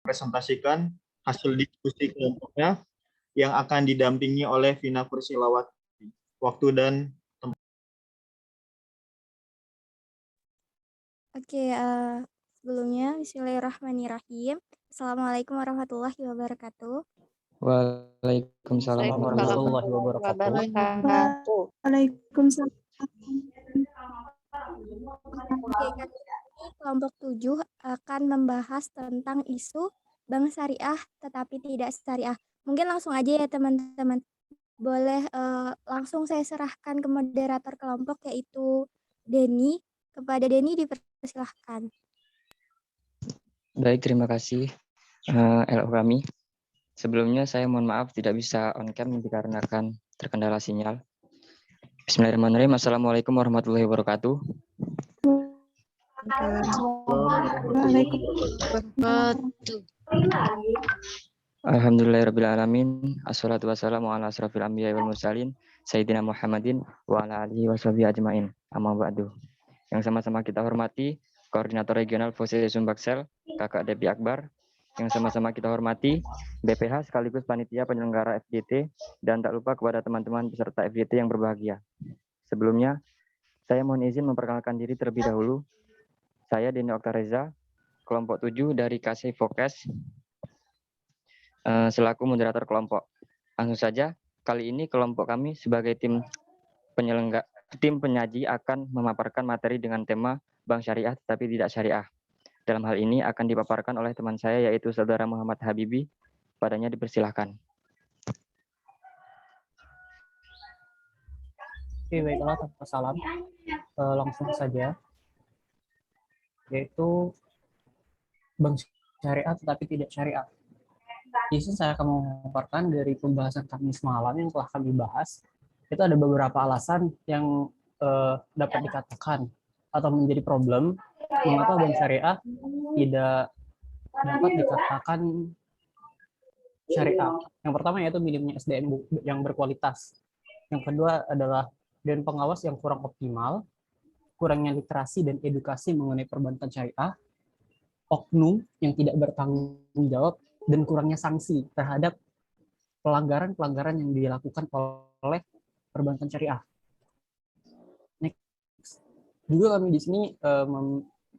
presentasikan hasil diskusi kelompoknya yang akan didampingi oleh Vina Kursilawati. Waktu dan Oke, sebelumnya bismillahirrahmanirrahim. Assalamualaikum warahmatullahi wabarakatuh. Waalaikumsalam warahmatullahi wabarakatuh. Waalaikumsalam. Oke, kali ini kelompok 7 akan membahas tentang isu bank syariah tetapi tidak syariah. Mungkin langsung aja ya teman-teman. Boleh langsung saya serahkan ke moderator kelompok yaitu Denny. Kepada Denny dipersilahkan. Baik, terima kasih LO kami. Sebelumnya saya mohon maaf tidak bisa on cam dikarenakan terkendala sinyal. Bismillahirrahmanirrahim. Assalamualaikum warahmatullahi wabarakatuh. Alhamdulillahirrabbilalamin. Assalatu wassalamu ala asrafil anbiya wal mursalin Sayyidina Muhammadin wa ala alihi wa sahbihi ajma'in. Amma ba'du. Yang sama-sama kita hormati Koordinator Regional Fose Sumbaksel, Kakak Depi Akbar. Yang sama-sama kita hormati BPH sekaligus panitia penyelenggara FGT, dan tak lupa kepada teman-teman peserta FGT yang berbahagia. Sebelumnya, saya mohon izin memperkenalkan diri terlebih dahulu. Saya Denny Oktareza, kelompok 7 dari KC Fokes, selaku moderator kelompok. Langsung saja, kali ini kelompok kami sebagai tim penyaji akan memaparkan materi dengan tema Bank Syariah tetapi tidak syariah. Dalam hal ini akan dipaparkan oleh teman saya yaitu Saudara Muhammad Habibi. Padanya dipersilahkan. Oke, baiklah, tanpa salam. Langsung saja. Yaitu bank syariah tetapi tidak syariah. Di sini saya akan memaparkan dari pembahasan kami semalam yang telah kami bahas. Itu ada beberapa alasan yang dapat dikatakan atau menjadi problem mengapa bank syariah tidak dapat dikatakan syariah. Yang pertama yaitu minimnya SDM yang berkualitas. Yang kedua adalah dewan pengawas yang kurang optimal, kurangnya literasi dan edukasi mengenai perbankan syariah, oknum yang tidak bertanggung jawab, dan kurangnya sanksi terhadap pelanggaran-pelanggaran yang dilakukan oleh perbankan syariah. Next. Juga kami di sini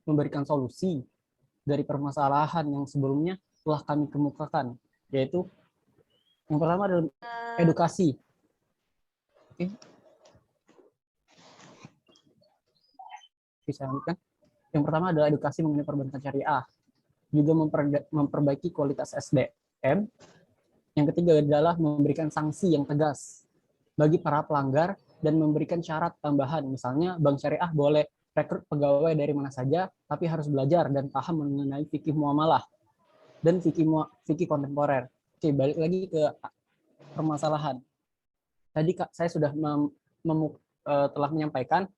memberikan solusi dari permasalahan yang sebelumnya telah kami kemukakan, yaitu yang pertama adalah edukasi. Oke. Bisa lanjutkan. Yang pertama adalah edukasi mengenai perbankan syariah, juga memperbaiki kualitas SDM. Yang ketiga adalah memberikan sanksi yang tegas bagi para pelanggar dan memberikan syarat tambahan, misalnya bank syariah boleh rekrut pegawai dari mana saja, tapi harus belajar dan paham mengenai fikih muamalah dan fikih kontemporer. Oke, balik lagi ke permasalahan. Tadi saya sudah telah menyampaikan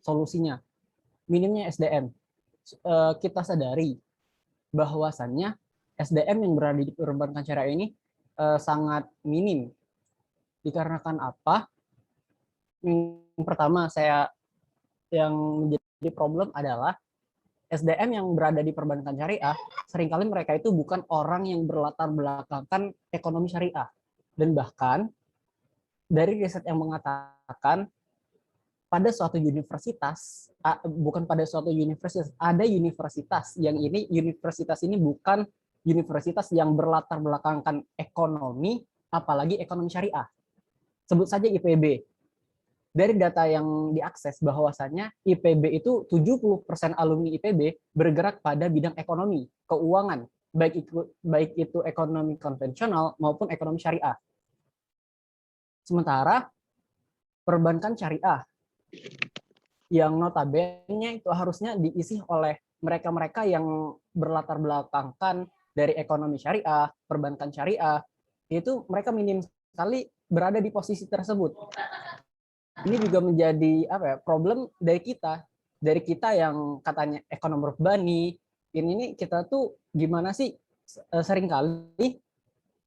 solusinya. Minimnya SDM. Kita sadari bahwasannya SDM yang berada di perbankan syariah ini sangat minim. Dikarenakan apa? Yang pertama yang menjadi problem adalah SDM yang berada di perbankan syariah, seringkali mereka itu bukan orang yang berlatar belakangkan ekonomi syariah. Dan bahkan dari riset yang mengatakan pada suatu universitas, bukan pada suatu universitas, ada universitas yang universitas ini bukan universitas yang berlatar belakangkan ekonomi, apalagi ekonomi syariah. Sebut saja IPB. Dari data yang diakses bahwasannya IPB itu 70% alumni IPB bergerak pada bidang ekonomi, keuangan, baik itu ekonomi konvensional maupun ekonomi syariah. Sementara perbankan syariah yang notabene itu harusnya diisi oleh mereka-mereka yang berlatar belakangkan dari ekonomi syariah, perbankan syariah, itu mereka minim sekali berada di posisi tersebut. Ini juga menjadi problem dari kita yang katanya ekonom Rabbani. Ini kita tuh gimana sih, seringkali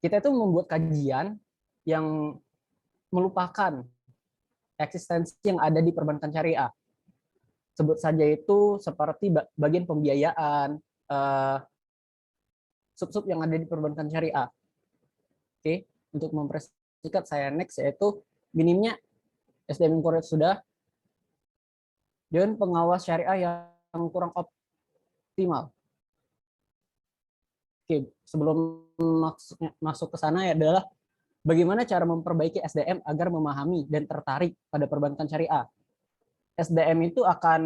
kita itu membuat kajian yang melupakan eksistensi yang ada di perbankan syariah. Sebut saja itu seperti bagian pembiayaan, sub-sub yang ada di perbankan syariah. Oke, untuk mempersingkat saya next yaitu minimnya SDM yang kuat sudah, dan pengawas syariah yang kurang optimal. Oke, sebelum masuk ke sana adalah bagaimana cara memperbaiki SDM agar memahami dan tertarik pada perbankan syariah. SDM itu akan,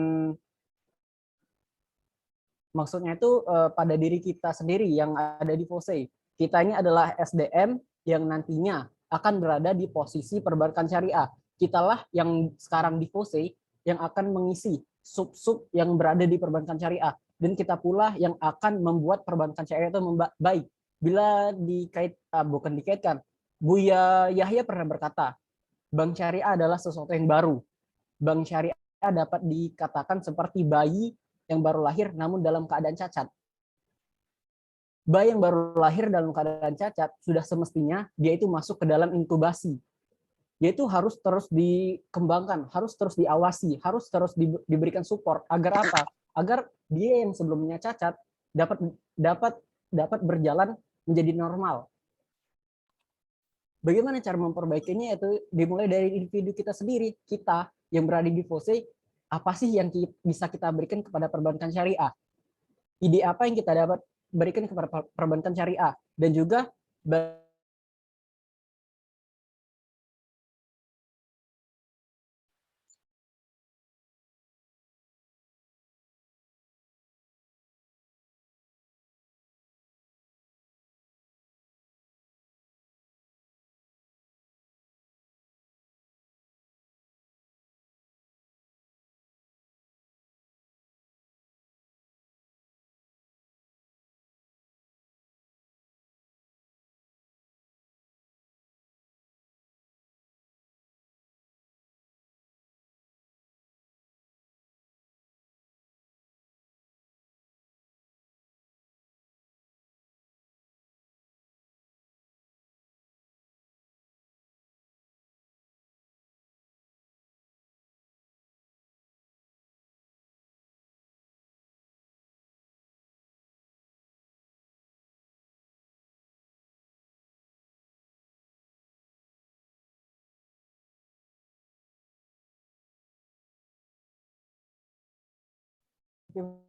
maksudnya itu pada diri kita sendiri yang ada di FOSE. Kita ini adalah SDM yang nantinya akan berada di posisi perbankan syariah. Kitalah yang sekarang di FOSE yang akan mengisi sub-sub yang berada di perbankan syariah. Dan kita pula yang akan membuat perbankan syariah itu baik. Bila bukan dikaitkan, Buya Yahya pernah berkata, bank syariah adalah sesuatu yang baru. Bank syariah dapat dikatakan seperti bayi yang baru lahir namun dalam keadaan cacat. Bayi yang baru lahir dalam keadaan cacat sudah semestinya dia itu masuk ke dalam inkubasi. Dia itu harus terus dikembangkan, harus terus diawasi, harus terus diberikan support agar apa? Agar dia yang sebelumnya cacat dapat berjalan menjadi normal. Bagaimana cara memperbaikinya? Itu dimulai dari individu kita sendiri, kita yang berada di FOSE, apa sih yang bisa kita berikan kepada perbankan syariah? Ide apa yang kita dapat berikan kepada perbankan syariah? Dan juga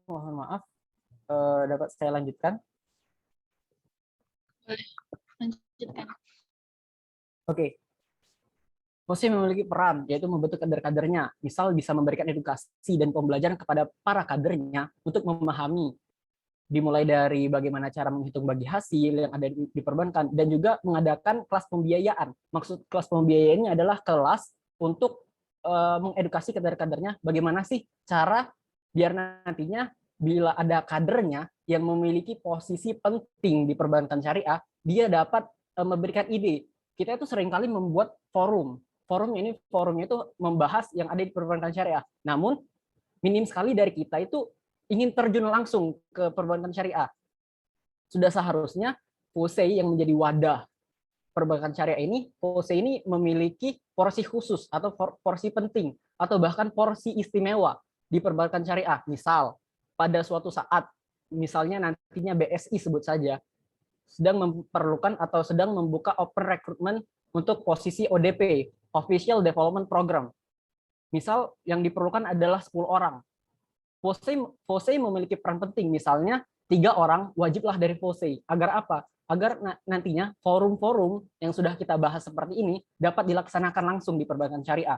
mohon maaf, dapat saya lanjutkan? Boleh, lanjutkan. Oke. FOSE memiliki peran, yaitu membentuk kader-kadernya. Misal bisa memberikan edukasi dan pembelajaran kepada para kadernya untuk memahami, dimulai dari bagaimana cara menghitung bagi hasil yang ada di perbankan, dan juga mengadakan kelas pembiayaan. Maksud kelas pembiayaannya adalah kelas untuk mengedukasi kader-kadernya bagaimana sih cara biar nantinya bila ada kadernya yang memiliki posisi penting di perbankan syariah, dia dapat memberikan ide. Kita itu seringkali membuat forum. Forumnya itu membahas yang ada di perbankan syariah. Namun minim sekali dari kita itu ingin terjun langsung ke perbankan syariah. Sudah seharusnya FOSE yang menjadi wadah perbankan syariah ini, FOSE ini memiliki porsi khusus atau porsi penting atau bahkan porsi istimewa di perbankan syariah. Misal pada suatu saat, misalnya nantinya BSI sebut saja, sedang memerlukan atau sedang membuka open recruitment untuk posisi ODP, Official Development Program. Misal yang diperlukan adalah 10 orang. FOSE memiliki peran penting, misalnya 3 orang wajiblah dari FOSE. Agar apa? Agar nantinya forum-forum yang sudah kita bahas seperti ini dapat dilaksanakan langsung di perbankan syariah.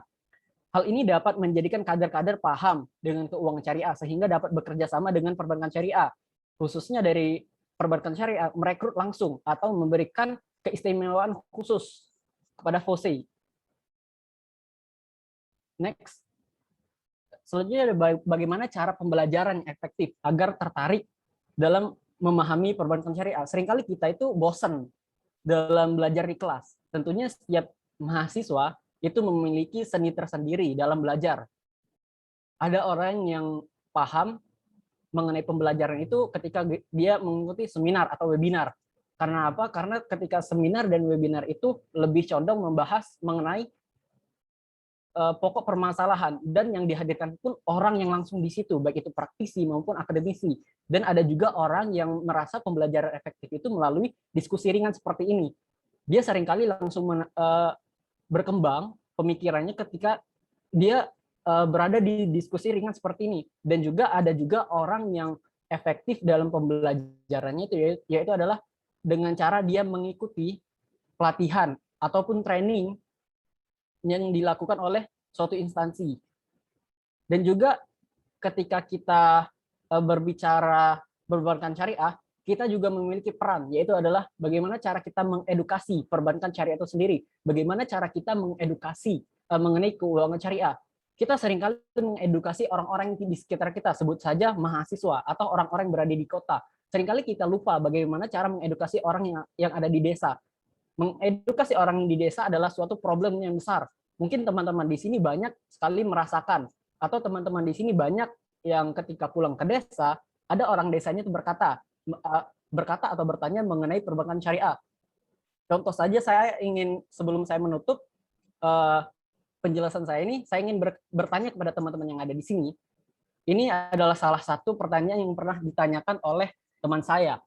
Hal ini dapat menjadikan kader-kader paham dengan keuangan syariah sehingga dapat bekerja sama dengan perbankan syariah. Khususnya dari perbankan syariah merekrut langsung atau memberikan keistimewaan khusus kepada FOSE. Next. Selanjutnya ada bagaimana cara pembelajaran yang efektif agar tertarik dalam memahami perbankan syariah. Seringkali kita itu bosan dalam belajar di kelas. Tentunya setiap mahasiswa itu memiliki seni tersendiri dalam belajar. Ada orang yang paham mengenai pembelajaran itu ketika dia mengikuti seminar atau webinar. Karena apa? Karena ketika seminar dan webinar itu lebih condong membahas mengenai pokok permasalahan, dan yang dihadirkan pun orang yang langsung di situ, baik itu praktisi maupun akademisi. Dan ada juga orang yang merasa pembelajaran efektif itu melalui diskusi ringan seperti ini. Dia seringkali langsung berkembang pemikirannya ketika dia berada di diskusi ringan seperti ini. Dan juga ada juga orang yang efektif dalam pembelajarannya itu yaitu adalah dengan cara dia mengikuti pelatihan ataupun training yang dilakukan oleh suatu instansi. Dan juga ketika kita berbicara perbankan syariah, kita juga memiliki peran, yaitu adalah bagaimana cara kita mengedukasi perbankan syariah itu sendiri, bagaimana cara kita mengedukasi mengenai keuangan syariah. Kita seringkali mengedukasi orang-orang di sekitar kita, sebut saja mahasiswa atau orang-orang yang berada di kota. Seringkali kita lupa bagaimana cara mengedukasi orang yang ada di desa. Mengedukasi orang di desa adalah suatu problem yang besar. Mungkin teman-teman di sini banyak sekali merasakan, atau teman-teman di sini banyak yang ketika pulang ke desa, ada orang desanya itu berkata atau bertanya mengenai perbankan syariah. Contoh saja, saya ingin, sebelum saya menutup penjelasan saya ini, saya ingin bertanya kepada teman-teman yang ada di sini. Ini adalah salah satu pertanyaan yang pernah ditanyakan oleh teman saya.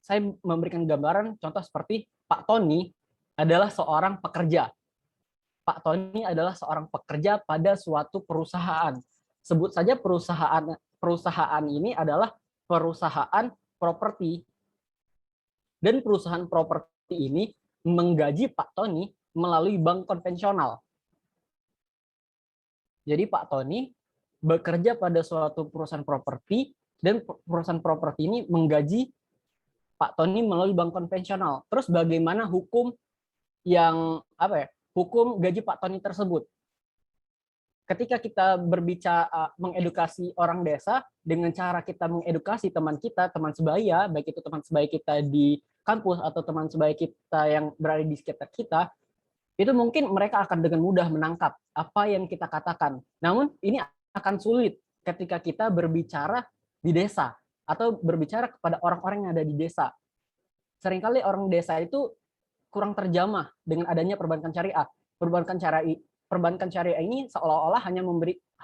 Saya memberikan gambaran contoh seperti Pak Tony adalah seorang pekerja. Pak Tony adalah seorang pekerja pada suatu perusahaan. Sebut saja perusahaan ini adalah perusahaan properti. Dan perusahaan properti ini menggaji Pak Tony melalui bank konvensional. Jadi Pak Tony bekerja pada suatu perusahaan properti, dan perusahaan properti ini menggaji Pak Tony melalui bank konvensional. Terus bagaimana hukum hukum gaji Pak Tony tersebut? Ketika kita berbicara mengedukasi orang desa dengan cara kita mengedukasi teman kita, teman sebaya, baik itu teman sebaya kita di kampus atau teman sebaya kita yang berada di sekitar kita, itu mungkin mereka akan dengan mudah menangkap apa yang kita katakan. Namun ini akan sulit ketika kita berbicara di desa atau berbicara kepada orang-orang yang ada di desa. Seringkali orang desa itu kurang terjamah dengan adanya perbankan syariah. Perbankan syariah ini seolah-olah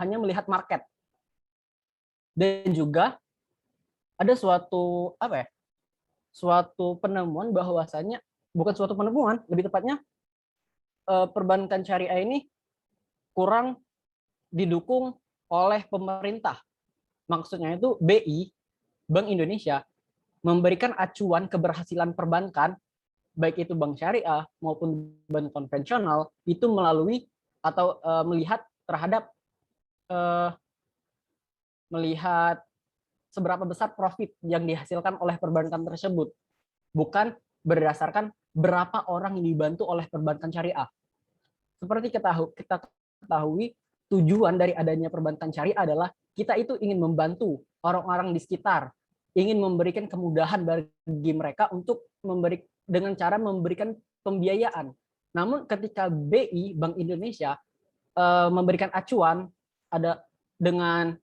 hanya melihat market. Dan juga ada suatu penemuan bahwasanya, bukan suatu penemuan, lebih tepatnya perbankan syariah ini kurang didukung oleh pemerintah. Maksudnya itu BI, Bank Indonesia, memberikan acuan keberhasilan perbankan, baik itu bank syariah maupun bank konvensional, itu melalui atau melihat seberapa besar profit yang dihasilkan oleh perbankan tersebut, bukan berdasarkan berapa orang yang dibantu oleh perbankan syariah. Seperti kita ketahui, tujuan dari adanya perbankan syariah adalah kita itu ingin membantu orang-orang di sekitar, ingin memberikan kemudahan bagi mereka untuk dengan cara memberikan pembiayaan. Namun ketika BI, Bank Indonesia, memberikan acuan dengan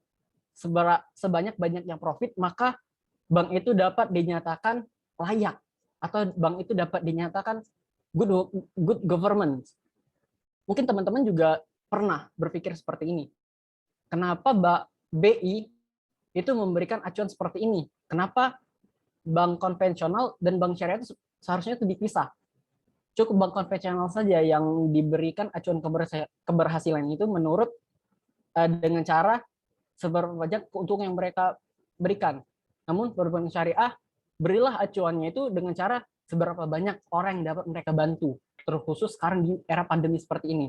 sebanyak-banyaknya profit, maka bank itu dapat dinyatakan layak, atau bank itu dapat dinyatakan good governance. Mungkin teman-teman juga pernah berpikir seperti ini. Kenapa BI itu memberikan acuan seperti ini? Kenapa bank konvensional dan bank syariah itu seharusnya itu dipisah? Cukup bank konvensional saja yang diberikan acuan keberhasilan itu menurut dengan cara seberapa banyak keuntungan yang mereka berikan. Namun perbankan syariah berilah acuannya itu dengan cara seberapa banyak orang yang dapat mereka bantu, terkhusus sekarang di era pandemi seperti ini.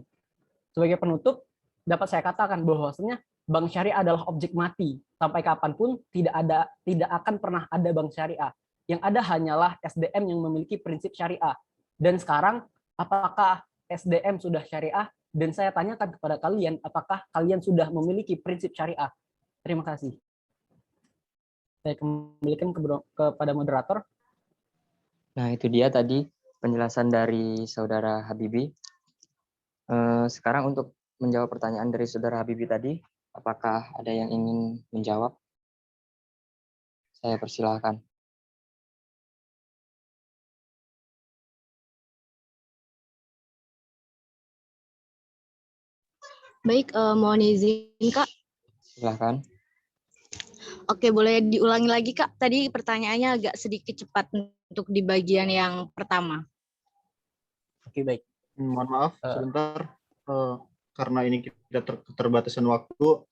Sebagai penutup, dapat saya katakan bahwasanya bank syariah adalah objek mati. Sampai kapanpun tidak akan pernah ada bank syariah. Yang ada hanyalah SDM yang memiliki prinsip syariah. Dan sekarang, apakah SDM sudah syariah? Dan saya tanyakan kepada kalian, apakah kalian sudah memiliki prinsip syariah? Terima kasih. Saya kembalikan kepada moderator. Nah, itu dia tadi penjelasan dari Saudara Habibie. Sekarang untuk menjawab pertanyaan dari Saudara Habibie tadi, apakah ada yang ingin menjawab? Saya persilahkan. Baik, mohon izin Kak. Silahkan. Oke, boleh diulangi lagi Kak. Tadi pertanyaannya agak sedikit cepat untuk di bagian yang pertama. Oke, baik. Mohon maaf sebentar, karena ini kita keterbatasan waktu.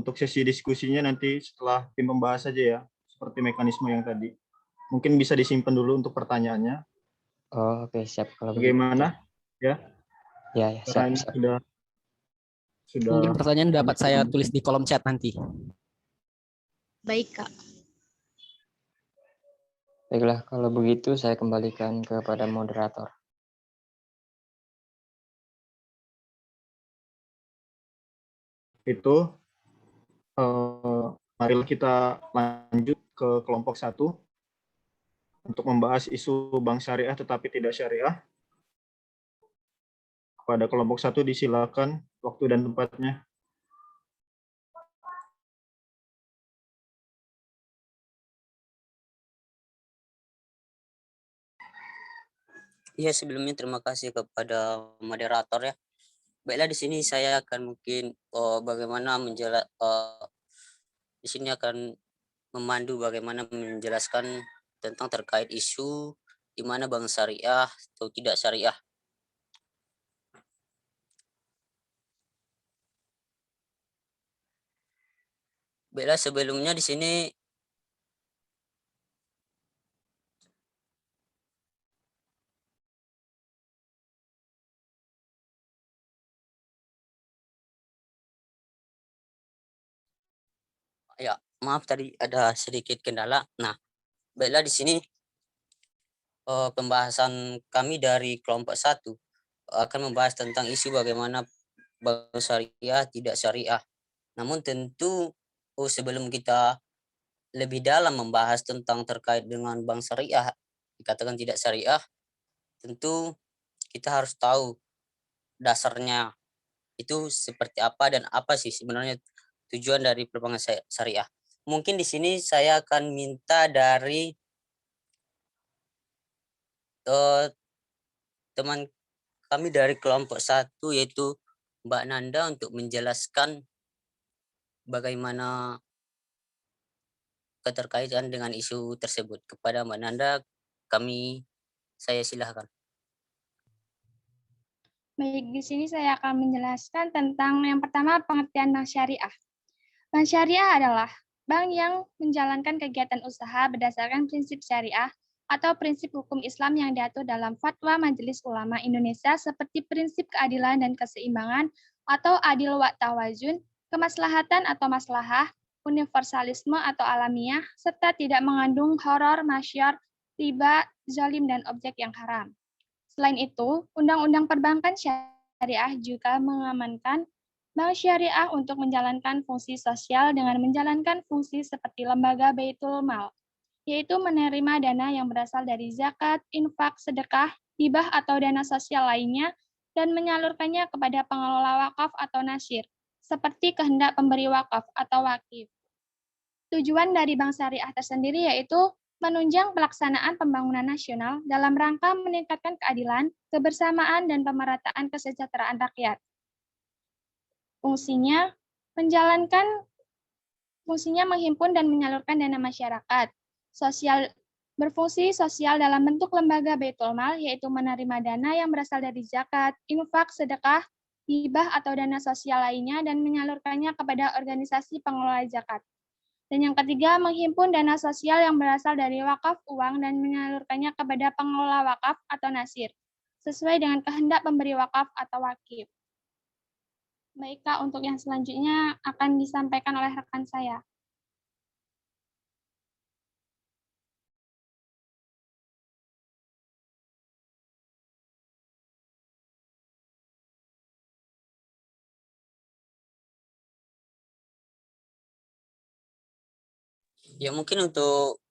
Untuk sesi diskusinya nanti setelah tim membahas saja ya, seperti mekanisme yang tadi. Mungkin bisa disimpan dulu untuk pertanyaannya. Oh, oke, siap kalau begitu. Bagaimana? Ya, Ya, ya, karena siap, ini siap. sudah Mungkin pertanyaan dapat saya tulis di kolom chat nanti. Baik Kak. Baiklah, kalau begitu saya kembalikan kepada moderator. itu. Marilah kita lanjut ke kelompok 1 untuk membahas isu bank syariah tetapi tidak syariah. Pada kelompok 1 disilakan waktu dan tempatnya. Iya, sebelumnya terima kasih kepada moderator ya. Baiklah, di sini saya akan mungkin bagaimana di sini akan memandu bagaimana menjelaskan tentang terkait isu di mana bank syariah atau tidak syariah. Baiklah, sebelumnya di sini ya, maaf tadi ada sedikit kendala. Nah, baiklah di sini pembahasan kami dari kelompok 1 akan membahas tentang isu bagaimana bank syariah tidak syariah. Namun tentu sebelum kita lebih dalam membahas tentang terkait dengan bank syariah, dikatakan tidak syariah, tentu kita harus tahu dasarnya itu seperti apa dan apa sih sebenarnya tujuan dari perbankan syariah. Mungkin di sini saya akan minta dari teman kami dari kelompok 1 yaitu Mbak Nanda untuk menjelaskan bagaimana keterkaitan dengan isu tersebut. Kepada Mbak Nanda, saya silahkan. Baik, di sini saya akan menjelaskan tentang yang pertama pengertian bank syariah. Bank syariah adalah bank yang menjalankan kegiatan usaha berdasarkan prinsip syariah atau prinsip hukum Islam yang diatur dalam Fatwa Majelis Ulama Indonesia seperti prinsip keadilan dan keseimbangan atau adil wa tawazun, kemaslahatan atau maslahah, universalisme atau alamiah, serta tidak mengandung horor, masyar, riba, zalim, dan objek yang haram. Selain itu, Undang-Undang Perbankan Syariah juga mengamankan bank syariah untuk menjalankan fungsi sosial dengan menjalankan fungsi seperti lembaga Baitul Mal, yaitu menerima dana yang berasal dari zakat, infak, sedekah, hibah atau dana sosial lainnya, dan menyalurkannya kepada pengelola wakaf atau nasyir, seperti kehendak pemberi wakaf atau wakif. Tujuan dari bank syariah tersendiri yaitu menunjang pelaksanaan pembangunan nasional dalam rangka meningkatkan keadilan, kebersamaan, dan pemerataan kesejahteraan rakyat. Fungsinya menghimpun dan menyalurkan dana masyarakat. Berfungsi sosial dalam bentuk lembaga Baitul Mal, yaitu menerima dana yang berasal dari zakat, infak, sedekah, hibah atau dana sosial lainnya, dan menyalurkannya kepada organisasi pengelola zakat. Dan yang ketiga, menghimpun dana sosial yang berasal dari wakaf uang dan menyalurkannya kepada pengelola wakaf atau nasir, sesuai dengan kehendak pemberi wakaf atau wakif. Baik, Kak, untuk yang selanjutnya akan disampaikan oleh rekan saya. Ya, mungkin untuk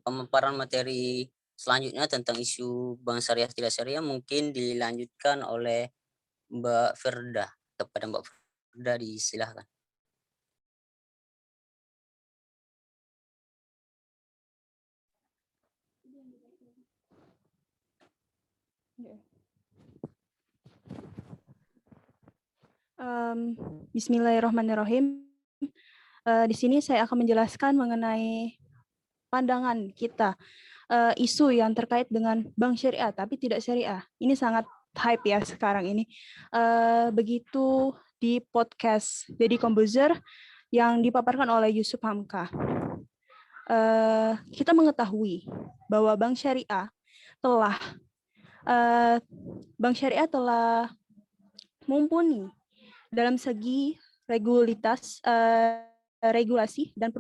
pemaparan materi selanjutnya tentang isu bank syariah tidak syariah mungkin dilanjutkan oleh Mbak Firda. Kepada Mbak Firda disilahkan. Bismillahirrahmanirrahim. Di sini saya akan menjelaskan mengenai pandangan kita isu yang terkait dengan bank syariah tapi tidak syariah. Ini sangat hype ya sekarang ini. Begitu di podcast Deddy Kombuzer yang dipaparkan oleh Yusuf Hamka. Kita mengetahui bahwa bank syariah telah mumpuni dalam segi regulasi dan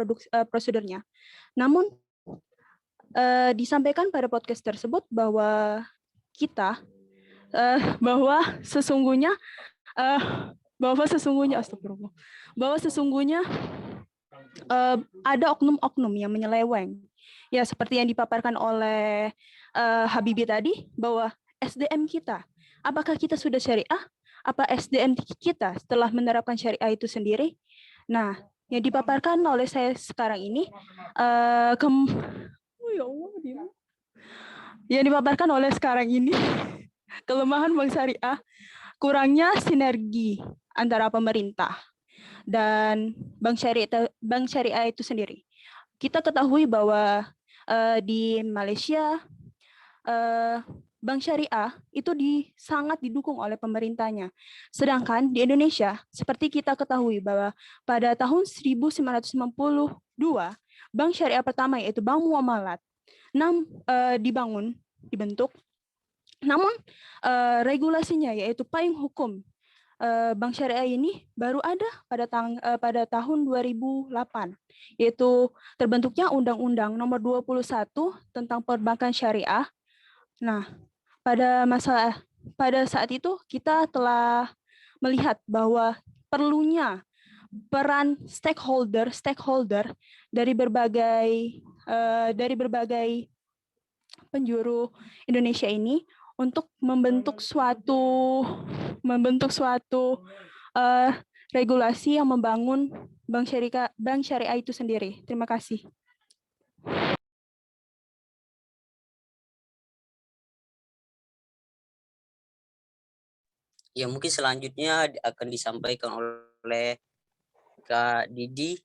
prosedurnya. Namun disampaikan pada podcast tersebut bahwa sesungguhnya ada oknum-oknum yang menyeleweng. Ya, seperti yang dipaparkan oleh Habibie tadi, bahwa SDM kita, apakah kita sudah syariah? Apa SDM kita setelah menerapkan syariah itu sendiri? Nah, yang dipaparkan oleh saya sekarang ini, kelemahan bank syariah, kurangnya sinergi antara pemerintah dan bank syariah itu sendiri. Kita ketahui bahwa di Malaysia bank syariah itu sangat didukung oleh pemerintahnya. Sedangkan di Indonesia, seperti kita ketahui bahwa pada tahun 1992, bank syariah pertama yaitu Bank Muamalat dibentuk. Namun regulasinya yaitu payung hukum bank syariah ini baru ada pada tahun 2008, yaitu terbentuknya Undang-Undang Nomor 21 tentang Perbankan Syariah. Nah, pada saat itu kita telah melihat bahwa perlunya peran stakeholder dari berbagai penjuru Indonesia ini untuk membentuk suatu regulasi yang membangun bank syariah itu sendiri. Terima kasih. Ya, mungkin selanjutnya akan disampaikan oleh Kak Didi.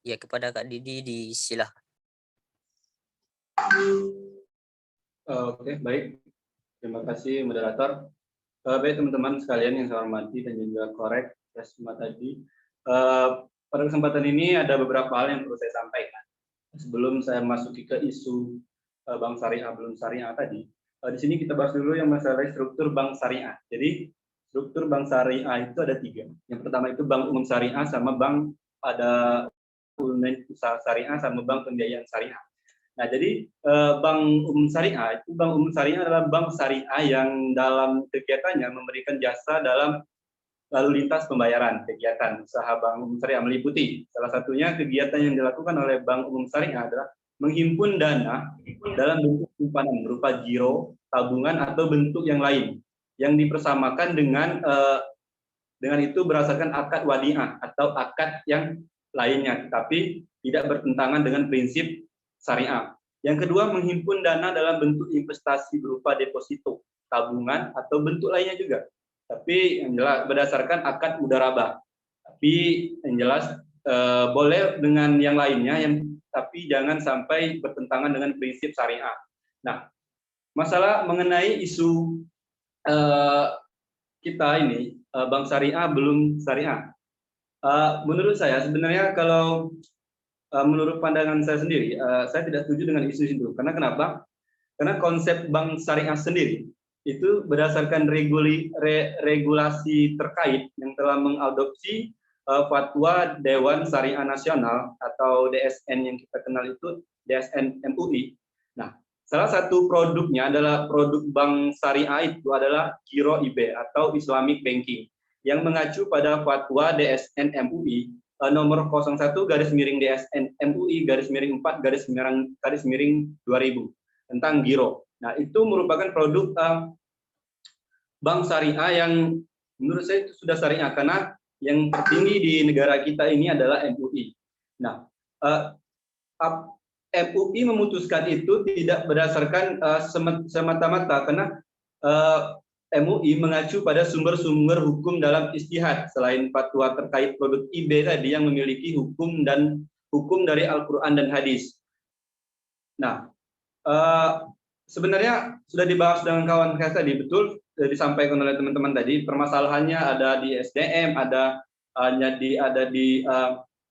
Ya, kepada Kak Didi disilahkan. Oke, baik. Terima kasih moderator. Baik teman-teman sekalian yang saya hormati dan juga korek semua tadi. Pada kesempatan ini ada beberapa hal yang perlu saya sampaikan. Sebelum saya masuki ke isu bank syariah belum syariah tadi, di sini kita bahas dulu yang masalah struktur bank syariah. Jadi struktur bank syariah itu ada 3. Yang pertama itu bank umum syariah sama bank ada unit usaha syariah sama bank pembiayaan syariah. Nah, jadi bank umum syariah adalah bank syariah yang dalam kegiatannya memberikan jasa dalam lalu lintas pembayaran. Kegiatan usaha bank umum syariah meliputi salah satunya kegiatan yang dilakukan oleh bank umum syariah adalah menghimpun dana dalam bentuk simpanan berupa giro, tabungan atau bentuk yang lain yang dipersamakan dengan itu berdasarkan akad wadiah atau akad yang lainnya, tapi tidak bertentangan dengan prinsip syariah. Yang kedua, menghimpun dana dalam bentuk investasi berupa deposito, tabungan atau bentuk lainnya juga, tapi yang jelas berdasarkan akad mudharabah. Tapi yang jelas boleh dengan yang lainnya, tapi jangan sampai bertentangan dengan prinsip syariah. Nah, masalah mengenai isu kita ini bank syariah belum syariah. Menurut saya sebenarnya kalau menurut pandangan saya sendiri, saya tidak setuju dengan isu itu. Karena kenapa? Karena konsep bank syariah sendiri itu berdasarkan regulasi terkait yang telah mengadopsi fatwa Dewan Syariah Nasional atau DSN yang kita kenal itu DSN MUI. Nah, salah satu produknya adalah produk bank syariah itu adalah Giro IB atau Islamic Banking yang mengacu pada fatwa DSN MUI nomor 01/DSN MUI /4/2000 tentang Giro. Nah, itu merupakan produk bank syariah yang menurut saya itu sudah syariah karena yang tertinggi di negara kita ini adalah MUI. Nah, MUI memutuskan itu tidak berdasarkan semata-mata karena MUI mengacu pada sumber-sumber hukum dalam ijtihad selain fatwa terkait produk IB tadi yang memiliki hukum dari Al-Quran dan hadis. Nah, sebenarnya sudah dibahas dengan kawan saya tadi, betul disampaikan oleh teman-teman tadi. Permasalahannya ada di SDM, ada di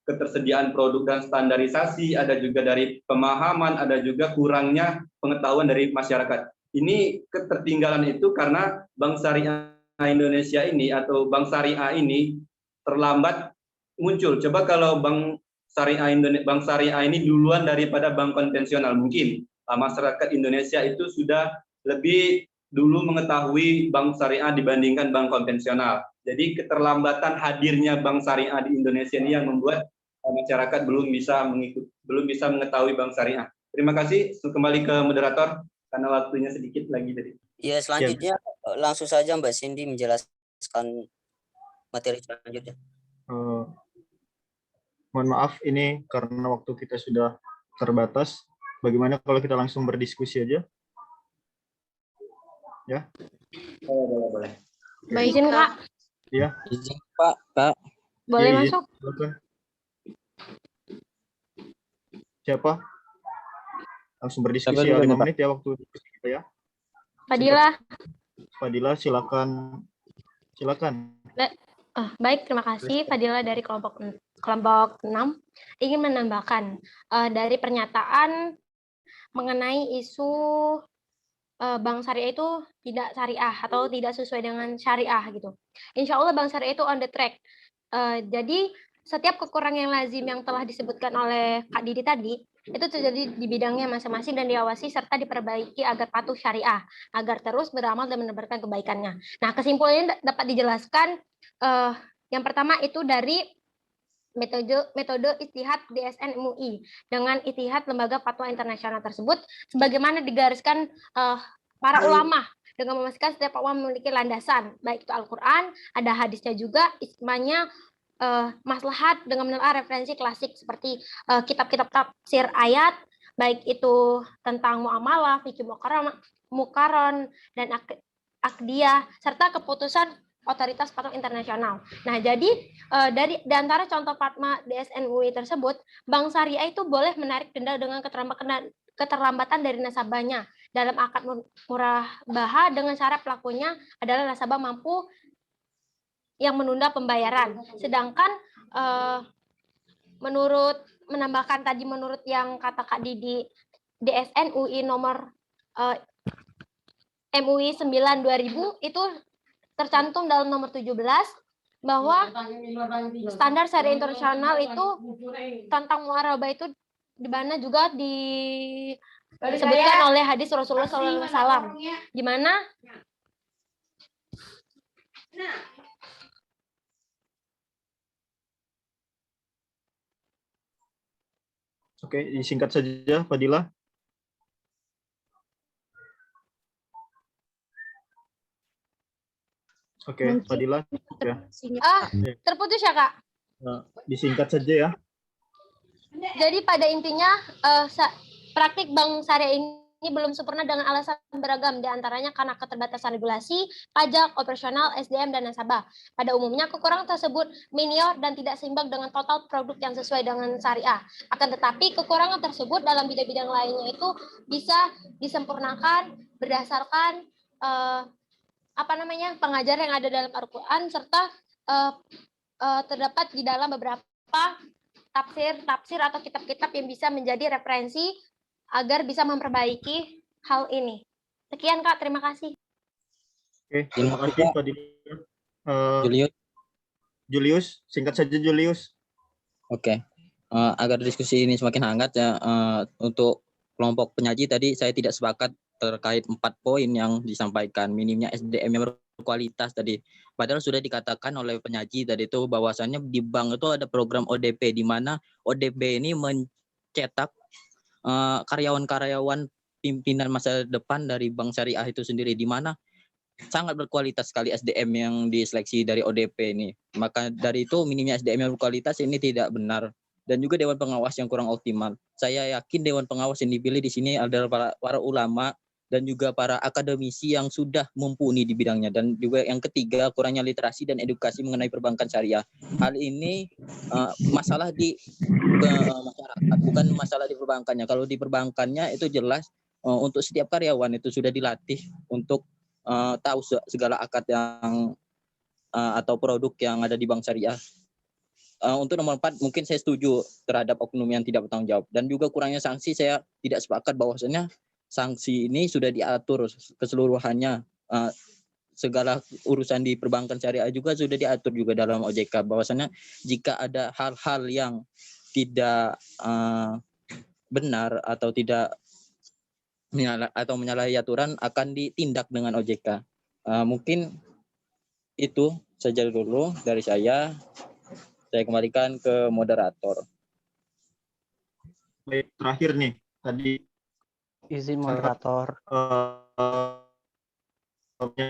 ketersediaan produk dan standarisasi, ada juga dari pemahaman, ada juga kurangnya pengetahuan dari masyarakat. Ini ketertinggalan itu karena Bank Syariah Indonesia ini atau Bank Syariah ini terlambat muncul. Coba kalau Bank Syariah ini duluan daripada bank konvensional, mungkin masyarakat Indonesia itu sudah lebih dulu mengetahui bank syariah dibandingkan bank konvensional. Jadi keterlambatan hadirnya bank syariah di Indonesia ini yang membuat masyarakat belum bisa mengetahui bank syariah. Terima kasih. Kembali ke moderator karena waktunya sedikit lagi tadi. Ya, selanjutnya langsung saja Mbak Cindy menjelaskan materi selanjutnya. Mohon maaf ini karena waktu kita sudah terbatas. Bagaimana kalau kita langsung berdiskusi aja? Ya. Boleh. Baik, izin Kak. Iya. Izin Kak. Boleh Ya, masuk? Silakan. Siapa? Langsung berdiskusi ya, 5 menit ya waktu diskusi kita ya. Fadila, silakan. Baik, terima kasih. Fadila dari kelompok 6 ingin menambahkan dari pernyataan mengenai isu bank syariah itu tidak syariah atau tidak sesuai dengan syariah gitu. Insya Allah bank syariah itu on the track. Jadi setiap kekurangan yang lazim yang telah disebutkan oleh Kak Didi tadi itu terjadi di bidangnya masing-masing dan diawasi serta diperbaiki agar patuh syariah, agar terus beramal dan menebarkan kebaikannya. Nah, kesimpulannya dapat dijelaskan yang pertama itu dari metode ijtihad DSN MUI dengan ijtihad lembaga fatwa internasional tersebut sebagaimana digariskan para ulama dengan memastikan setiap fatwa memiliki landasan, baik itu Al-Qur'an, ada hadisnya juga, ijma'nya maslahat dengan menelaah referensi klasik seperti kitab-kitab tafsir ayat, baik itu tentang muamalah, fikih muqarron dan akdiyah serta keputusan otoritas fatwa internasional. Nah, jadi dari antara contoh fatwa DSN MUI tersebut, bank syariah itu boleh menarik denda dengan keterlambatan dari nasabahnya dalam akad murabaha dengan syarat pelakunya adalah nasabah mampu yang menunda pembayaran. Sedangkan menambahkan tadi menurut yang kata Kak Didi DSN UI nomor MUI 9/2000 itu tercantum dalam nomor 17 bahwa standar syariah internasional itu tentang muarabah itu di mana juga disebutkan oleh hadis Rasulullah SAW, di mana Oke, disingkat saja Fadila. Oke, Fadila. Ya. Terputus ya, Kak? Disingkat saja ya. Jadi pada intinya praktik bank syariah ini belum sempurna dengan alasan beragam, diantaranya karena keterbatasan regulasi, pajak, operasional, SDM, dan nasabah. Pada umumnya kekurangan tersebut minor dan tidak seimbang dengan total produk yang sesuai dengan syariah. Akan tetapi kekurangan tersebut dalam bidang-bidang lainnya itu bisa disempurnakan berdasarkan pengajar yang ada dalam Al-Quran serta terdapat di dalam beberapa tafsir atau kitab-kitab yang bisa menjadi referensi agar bisa memperbaiki hal ini. Sekian Kak, terima kasih. Oke, terima kasih Fadila. Julius, singkat saja Julius. Oke, agar diskusi ini semakin hangat ya, untuk kelompok penyaji tadi saya tidak sepakat terkait 4 poin yang disampaikan, minimnya SDM yang berkualitas tadi. Padahal sudah dikatakan oleh penyaji tadi itu bahwasannya di bank itu ada program ODP di mana ODP ini mencetak karyawan-karyawan pimpinan masa depan dari bank syariah itu sendiri, di mana sangat berkualitas sekali SDM yang diseleksi dari ODP ini. Maka dari itu minimnya SDM yang berkualitas ini tidak benar. Dan juga dewan pengawas yang kurang optimal. Saya yakin dewan pengawas yang dipilih di sini adalah para ulama dan juga para akademisi yang sudah mumpuni di bidangnya. Dan juga yang ketiga, kurangnya literasi dan edukasi mengenai perbankan syariah. Hal ini masalah di masyarakat, bukan masalah di perbankannya. Kalau di perbankannya itu jelas untuk setiap karyawan itu sudah dilatih untuk tahu segala akad yang atau produk yang ada di bank syariah. Untuk nomor 4, mungkin saya setuju terhadap oknum yang tidak bertanggung jawab. Dan juga kurangnya sanksi, saya tidak sepakat bahwasanya sanksi ini sudah diatur keseluruhannya. Segala urusan di perbankan syariah juga sudah diatur juga dalam OJK. Bahwasanya jika ada hal-hal yang tidak benar atau tidak menyalahi aturan akan ditindak dengan OJK. Mungkin itu saja dulu dari saya. Saya kembalikan ke moderator. Baik, terakhir nih tadi Izin moderator. Oke,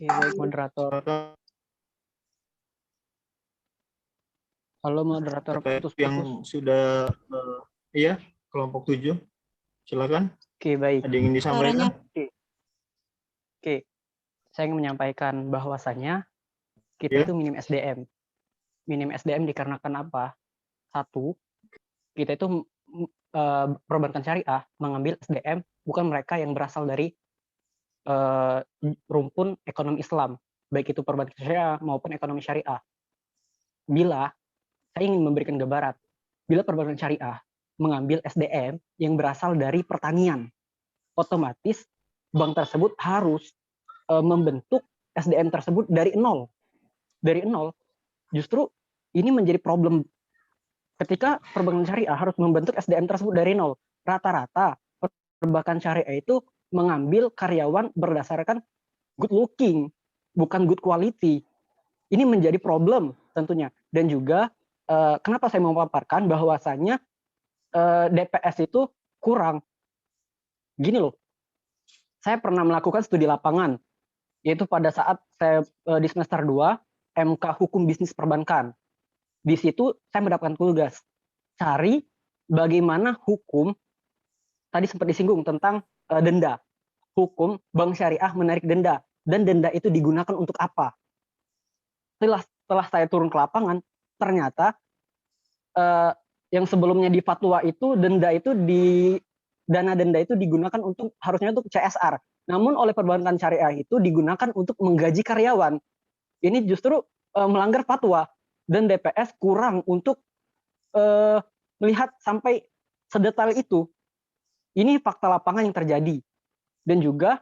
baik moderator. Halo moderator, putus-putus. Yang sudah iya, kelompok 7. Silakan. Oke, baik. Ada yang ingin disampaikan? Oke. Saya ingin menyampaikan bahwasanya kita itu minim SDM. Minim SDM dikarenakan apa? Satu, kita itu perbankan syariah mengambil SDM bukan mereka yang berasal dari rumpun ekonomi Islam, baik itu perbankan syariah maupun ekonomi syariah. Bila saya ingin memberikan gambaran, bila perbankan syariah mengambil SDM yang berasal dari pertanian, otomatis bank tersebut harus membentuk SDM tersebut dari nol. Dari nol. Justru ini menjadi problem ketika perbankan syariah harus membentuk SDM tersebut dari nol. Rata-rata perbankan syariah itu mengambil karyawan berdasarkan good looking, bukan good quality. Ini menjadi problem tentunya. Dan juga kenapa saya memaparkan bahwasannya DPS itu kurang. Gini loh, saya pernah melakukan studi lapangan, yaitu pada saat saya di semester 2 MK Hukum Bisnis Perbankan. Di situ saya mendapatkan tugas cari bagaimana hukum, tadi sempat disinggung tentang denda, hukum bank syariah menarik denda, dan denda itu digunakan untuk apa. Setelah saya turun ke lapangan, ternyata yang sebelumnya di fatwa itu denda itu dana denda itu digunakan untuk harusnya untuk CSR. Namun oleh perbankan syariah itu digunakan untuk menggaji karyawan. Ini justru melanggar fatwa dan DPS kurang untuk melihat sampai sedetail itu. Ini fakta lapangan yang terjadi. Dan juga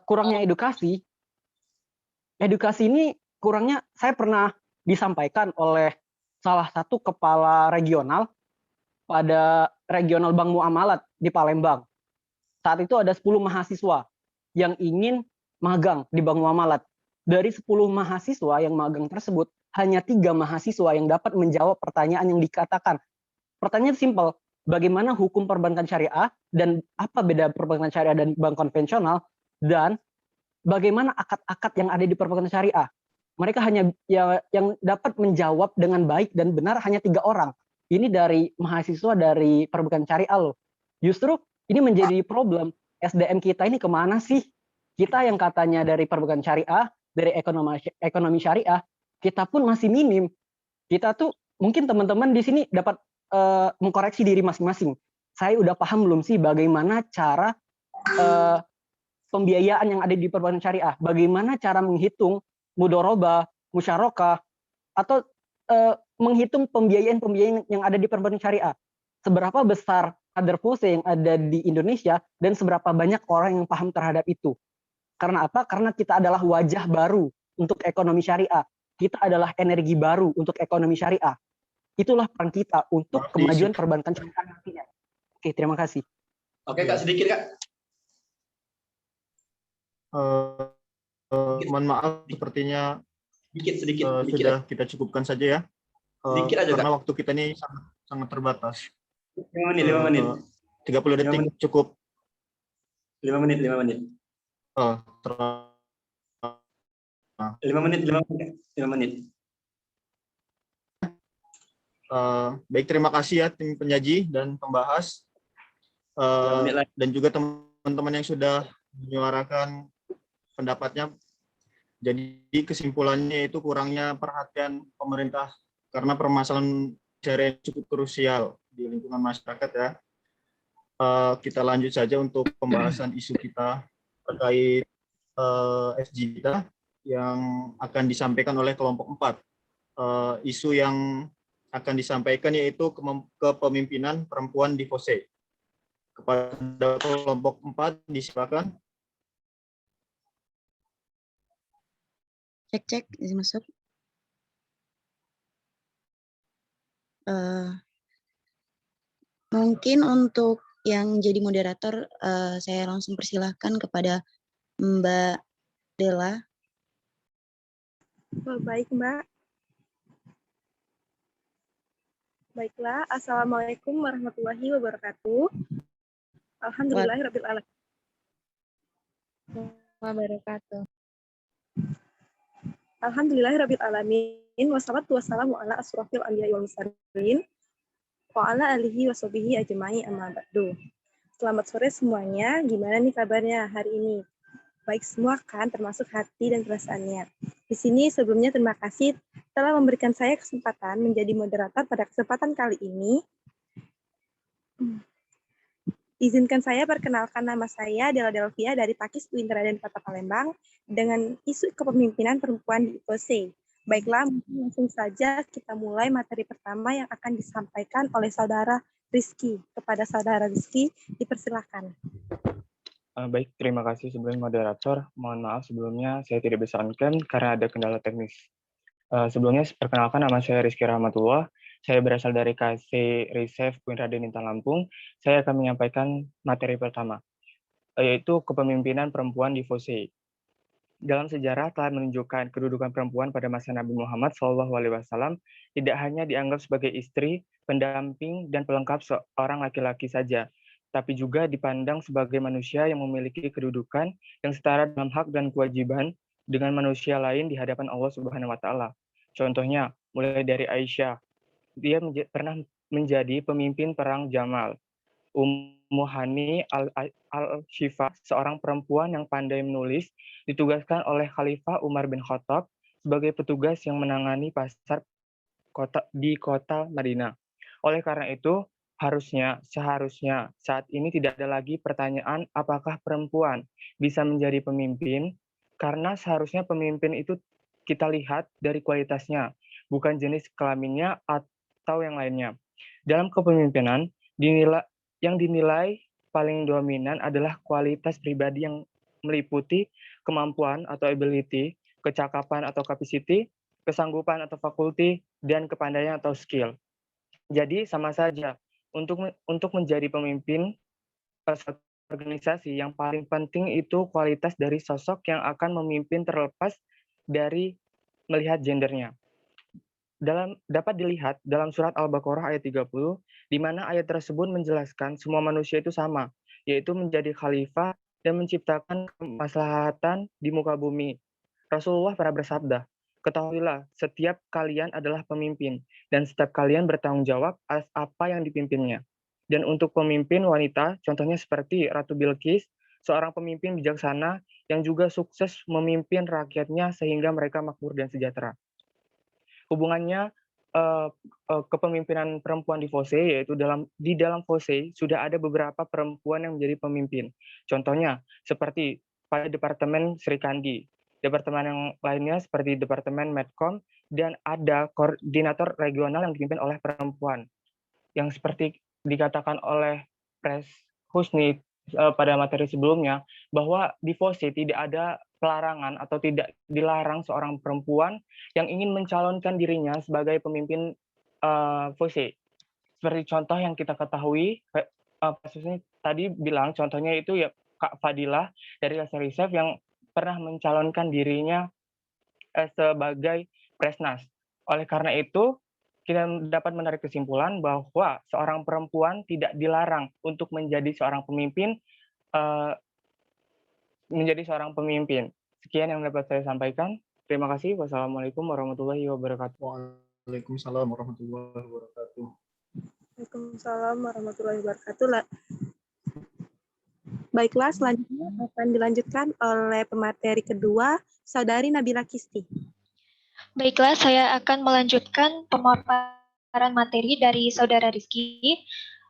kurangnya edukasi. Edukasi ini kurangnya, saya pernah disampaikan oleh salah satu kepala regional pada regional Bank Muamalat di Palembang. Saat itu ada 10 mahasiswa yang ingin magang di Bank Muamalat. Dari 10 mahasiswa yang magang tersebut, hanya 3 mahasiswa yang dapat menjawab pertanyaan yang dikatakan. Pertanyaan simpel, bagaimana hukum perbankan syariah dan apa beda perbankan syariah dan bank konvensional, dan bagaimana akad-akad yang ada di perbankan syariah. Mereka hanya yang dapat menjawab dengan baik dan benar hanya 3 orang. Ini dari mahasiswa dari perbankan syariah loh. Justru ini menjadi problem. SDM kita ini kemana sih? Kita yang katanya dari perbankan syariah, dari ekonomi syariah, kita pun masih minim. Kita tuh mungkin teman-teman di sini dapat mengkoreksi diri masing-masing. Saya udah paham belum sih bagaimana cara pembiayaan yang ada di perbankan syariah? Bagaimana cara menghitung mudoroba, musyarakah, atau menghitung pembiayaan yang ada di perbankan syariah? Seberapa besar kadar pose yang ada di Indonesia dan seberapa banyak orang yang paham terhadap itu? Karena apa? Karena kita adalah wajah baru untuk ekonomi syariah. Kita adalah energi baru untuk ekonomi syariah. Itulah peran kita untuk kemajuan perbankan syariah nantinya. Oke, terima kasih. Oke, Kak, sedikit, Kak. Mohon maaf, sepertinya sedikit sudah kita cukupkan saja ya. Sedikit aja, karena Kak. waktu kita ini sangat terbatas. 5 menit. 30 detik menit. cukup. 5 menit. 5 menit. 5 menit. Baik, terima kasih ya tim penyaji dan pembahas. Dan juga teman-teman yang sudah menyuarakan pendapatnya. Jadi kesimpulannya itu kurangnya perhatian pemerintah karena permasalahan syariah cukup krusial di lingkungan masyarakat ya. Kita lanjut saja untuk pembahasan isu kita terkait SG kita yang akan disampaikan oleh kelompok 4. Isu yang akan disampaikan yaitu kepemimpinan perempuan di FOSE. Kepada kelompok 4 disilakan. Cek, izin masuk. Mungkin untuk yang jadi moderator, saya langsung persilahkan kepada Mbak Dela. Baik, Mbak. Baiklah, Assalamualaikum warahmatullahi wabarakatuh. Alhamdulillahirabbil alamin. Wabarakatuh. Alhamdulillahirabbil alamin. Wassalatu wassalamu ala asrofil anbiya'i wal mursalin wa ala alihi washabihi ajma'i amma ba'du. Selamat sore semuanya. Gimana nih kabarnya hari ini? Baik semua kan, termasuk hati dan perasaannya. Di sini sebelumnya terima kasih telah memberikan saya kesempatan menjadi moderator pada kesempatan kali ini. Izinkan saya perkenalkan nama saya Dela Delvia dari Pakis UIN Raden Kota Palembang dengan isu kepemimpinan perempuan di IPOSE. Baiklah, mungkin langsung saja kita mulai materi pertama yang akan disampaikan oleh Saudara Rizky. Kepada Saudara Rizky, dipersilakan. Baik, terima kasih sebelum moderator. Mohon maaf sebelumnya saya tidak bisa on-cam karena ada kendala teknis. Sebelumnya perkenalkan nama saya Rizky Rahmatullah. Saya berasal dari KC Reserve UIN Raden Intan Lampung. Saya akan menyampaikan materi pertama, yaitu kepemimpinan perempuan di FOSE. Dalam sejarah telah menunjukkan kedudukan perempuan pada masa Nabi Muhammad SAW tidak hanya dianggap sebagai istri, pendamping, dan pelengkap seorang laki-laki saja, tapi juga dipandang sebagai manusia yang memiliki kedudukan yang setara dalam hak dan kewajiban dengan manusia lain di hadapan Allah Subhanahu wa Ta'ala. Contohnya, mulai dari Aisyah, dia pernah menjadi pemimpin perang Jamal. Ummu Hani al-Shifa, seorang perempuan yang pandai menulis, ditugaskan oleh Khalifah Umar bin Khattab sebagai petugas yang menangani pasar di kota Madinah. Oleh karena itu, seharusnya saat ini tidak ada lagi pertanyaan apakah perempuan bisa menjadi pemimpin, karena seharusnya pemimpin itu kita lihat dari kualitasnya, bukan jenis kelaminnya atau yang lainnya. Dalam kepemimpinan, yang dinilai paling dominan adalah kualitas pribadi yang meliputi kemampuan atau ability, kecakapan atau capacity, kesanggupan atau faculty, dan kepandaian atau skill. Jadi sama saja, untuk menjadi pemimpin suatu organisasi, yang paling penting itu kualitas dari sosok yang akan memimpin terlepas dari melihat gendernya. Dapat dilihat dalam surat Al-Baqarah ayat 30, di mana ayat tersebut menjelaskan semua manusia itu sama, yaitu menjadi khalifah dan menciptakan kemaslahatan di muka bumi. Rasulullah pernah bersabda, ketahuilah, setiap kalian adalah pemimpin, dan setiap kalian bertanggung jawab atas apa yang dipimpinnya. Dan untuk pemimpin wanita, contohnya seperti Ratu Bilqis, seorang pemimpin bijaksana yang juga sukses memimpin rakyatnya sehingga mereka makmur dan sejahtera. Hubungannya kepemimpinan perempuan di FOSE, yaitu di dalam FOSE sudah ada beberapa perempuan yang menjadi pemimpin. Contohnya seperti pada Departemen Sri Kandi, departemen yang lainnya seperti Departemen Medcom, dan ada koordinator regional yang dipimpin oleh perempuan. Yang seperti dikatakan oleh Pres Husni pada materi sebelumnya, bahwa di FOSE tidak ada pelarangan atau tidak dilarang seorang perempuan yang ingin mencalonkan dirinya sebagai pemimpin FOSE. Seperti contoh yang kita ketahui, kasusnya tadi bilang contohnya itu ya Kak Fadilah dari Laser Reserve yang pernah mencalonkan dirinya sebagai Presnas. Oleh karena itu, kita dapat menarik kesimpulan bahwa seorang perempuan tidak dilarang untuk menjadi seorang pemimpin. Sekian yang dapat saya sampaikan. Terima kasih. Wassalamualaikum warahmatullahi wabarakatuh. Waalaikumsalam warahmatullahi wabarakatuh. Waalaikumsalam warahmatullahi wabarakatuh. Baiklah, selanjutnya akan dilanjutkan oleh pemateri kedua, Saudari Nabila Kisti. Baiklah, saya akan melanjutkan pemaparan materi dari Saudara Rizky.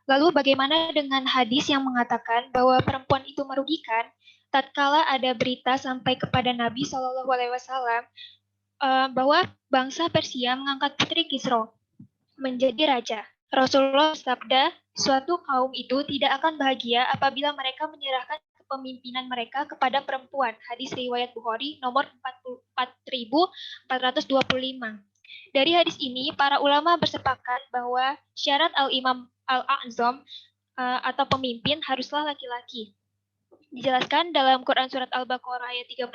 Lalu bagaimana dengan hadis yang mengatakan bahwa perempuan itu merugikan tatkala ada berita sampai kepada Nabi SAW bahwa bangsa Persia mengangkat putri Kisro menjadi raja. Rasulullah bersabda, suatu kaum itu tidak akan bahagia apabila mereka menyerahkan kepemimpinan mereka kepada perempuan. Hadis riwayat Bukhari nomor 4425. Dari hadis ini, para ulama bersepakat bahwa syarat al-imam al-a'zam atau pemimpin haruslah laki-laki. Dijelaskan dalam Quran Surat Al-Baqarah ayat 30,